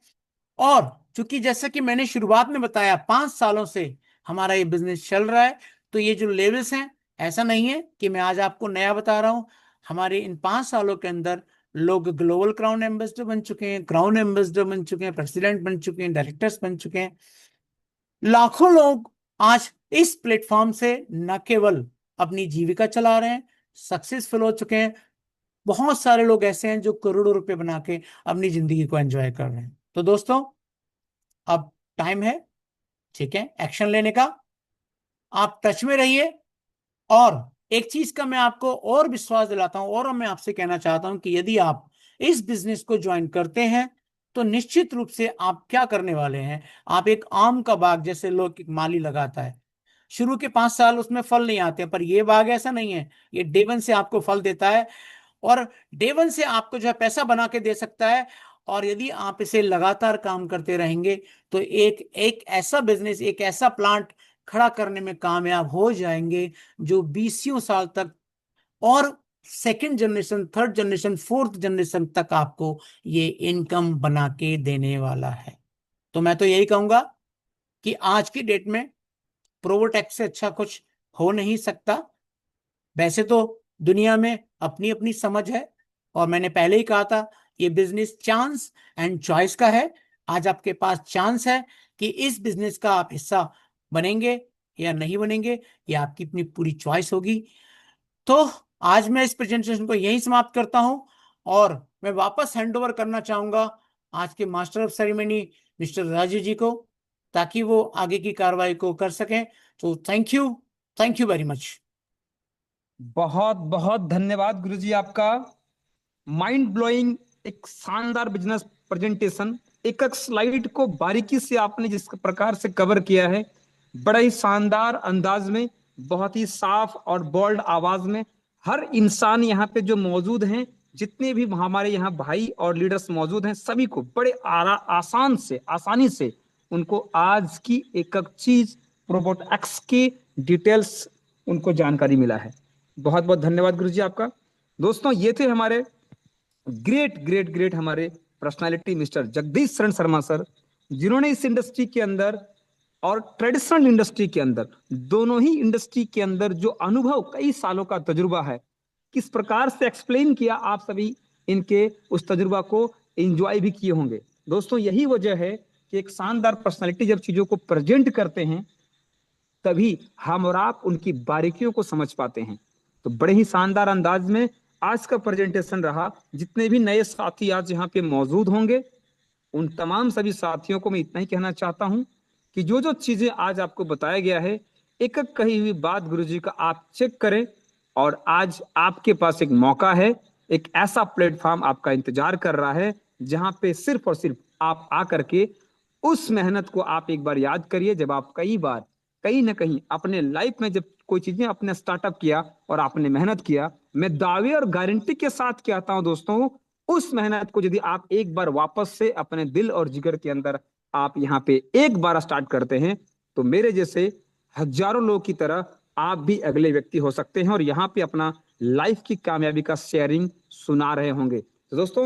और चूंकि जैसा कि मैंने शुरुआत में बताया 5 सालों से हमारा ये बिजनेस चल रहा है, तो ये जो लेवल्स हैं, ऐसा नहीं है कि मैं आज आपको नया बता रहा हूं। हमारे इन 5 सालों के अंदर लोग ग्लोबल क्राउन एम्बेसडर बन चुके हैं, क्राउन एम्बेसडर बन चुके हैं, प्रेसिडेंट बन चुके हैं, डायरेक्टर्स बन चुके हैं। लाखों लोग आज इस प्लेटफॉर्म से न केवल अपनी जीविका चला रहे हैं, सक्सेसफुल हो चुके हैं। बहुत सारे लोग ऐसे हैं जो करोड़ों रुपए बना के अपनी जिंदगी को एंजॉय कर रहे हैं। तो दोस्तों, अब टाइम है, ठीक है, एक्शन लेने का। आप टच में रहिए। और एक चीज का मैं आपको और विश्वास दिलाता हूं और मैं आपसे कहना चाहता हूं कि यदि आप इस बिजनेस को ज्वाइन करते हैं तो निश्चित रूप से आप क्या करने वाले हैं, आप एक आम का बाग जैसे लोग माली लगाता है, शुरू के 5 साल उसमें फल नहीं आते, पर ये बाग ऐसा नहीं है, ये डे 1 से आपको फल देता है। और डे 1 से आपको जो है पैसा बना के दे सकता है। और यदि आप इसे लगातार काम करते रहेंगे तो एक एक ऐसा बिजनेस, एक ऐसा प्लांट खड़ा करने में कामयाब हो जाएंगे जो 20 साल तक, और second generation, third generation, fourth generation तक आपको ये इनकम बना के देने वाला है। तो मैं तो यही कहूंगा कि आज की डेट में प्रोवोटेक से अच्छा कुछ हो नहीं सकता। वैसे तो दुनिया में अपनी अपनी समझ है, और मैंने पहले ही कहा था ये बिजनेस चांस एंड चॉइस का है। आज आपके पास चांस है कि इस बिजनेस का आप हिस्सा बनेंगे या नहीं बनेंगे, ये आपकी अपनी पूरी चॉइस होगी। तो आज मैं इस प्रेजेंटेशन को यहीं समाप्त करता हूं, और मैं वापस हैंड ओवर करना चाहूंगा आज के master of ceremony Mister Raju ji को, ताकि वो आगे की कार्रवाई को कर सकें। तो थैंक यू वेरी मच। बहुत बहुत धन्यवाद गुरुजी आपका। माइंड ब्लोइंग, एक शानदार बिजनेस प्रेजेंटेशन। एक एक स्लाइड को बारीकी से आपने जिस प्रकार से कवर किया है, बड़ा ही शानदार अंदाज में, बहुत ही साफ और बोल्ड आवाज में, हर इंसान यहाँ पे जो मौजूद हैं, जितने भी हमारे यहाँ भाई और लीडर्स मौजूद हैं, सभी को बड़े आसानी से उनको आज की एक एक चीज, रोबोट एक्स की डिटेल्स उनको जानकारी मिला है। बहुत बहुत धन्यवाद गुरु जी आपका। दोस्तों, ये थे हमारे ग्रेट ग्रेट ग्रेट हमारे पर्सनालिटी मिस्टर जगदीश शरण शर्मा सर, जिन्होंने इस इंडस्ट्री के अंदर और ट्रेडिशनल इंडस्ट्री के अंदर, दोनों ही इंडस्ट्री के अंदर जो अनुभव, कई सालों का तजुर्बा है, किस प्रकार से एक्सप्लेन किया, आप सभी इनके उस तजुर्बा को एंजॉय भी किए होंगे। दोस्तों, यही वजह है कि एक शानदार पर्सनालिटी जब चीजों को प्रेजेंट करते हैं, तभी हम और आप उनकी बारीकियों को समझ पाते हैं। तो बड़े ही शानदार अंदाज में आज का प्रेजेंटेशन रहा। जितने भी नए साथी आज यहाँ पे मौजूद होंगे, उन तमाम सभी साथियों को मैं इतना ही कहना चाहता हूं कि जो जो चीजें आज आपको बताया गया है, एक एक कही हुई बात गुरुजी का आप चेक करें। और आज आपके पास एक मौका है, एक ऐसा प्लेटफॉर्म आपका इंतजार कर रहा है, जहां पे सिर्फ और सिर्फ आप आकर के उस मेहनत को आप एक बार याद करिए, जब आप कई बार कहीं ना कहीं अपने लाइफ में जब कोई चीजें अपने स्टार्टअप किया और आपने मेहनत किया, मैं दावे और गारंटी के साथ कहता हूं दोस्तों, उस मेहनत को यदि आप एक बार वापस से अपने दिल और जिगर के अंदर आप यहाँ पे एक बार स्टार्ट करते हैं, तो मेरे जैसे हजारों लोगों की तरह आप भी अगले व्यक्ति हो सकते हैं और यहाँ पे अपना लाइफ की कामयाबी का शेयरिंग सुना रहे होंगे। तो दोस्तों,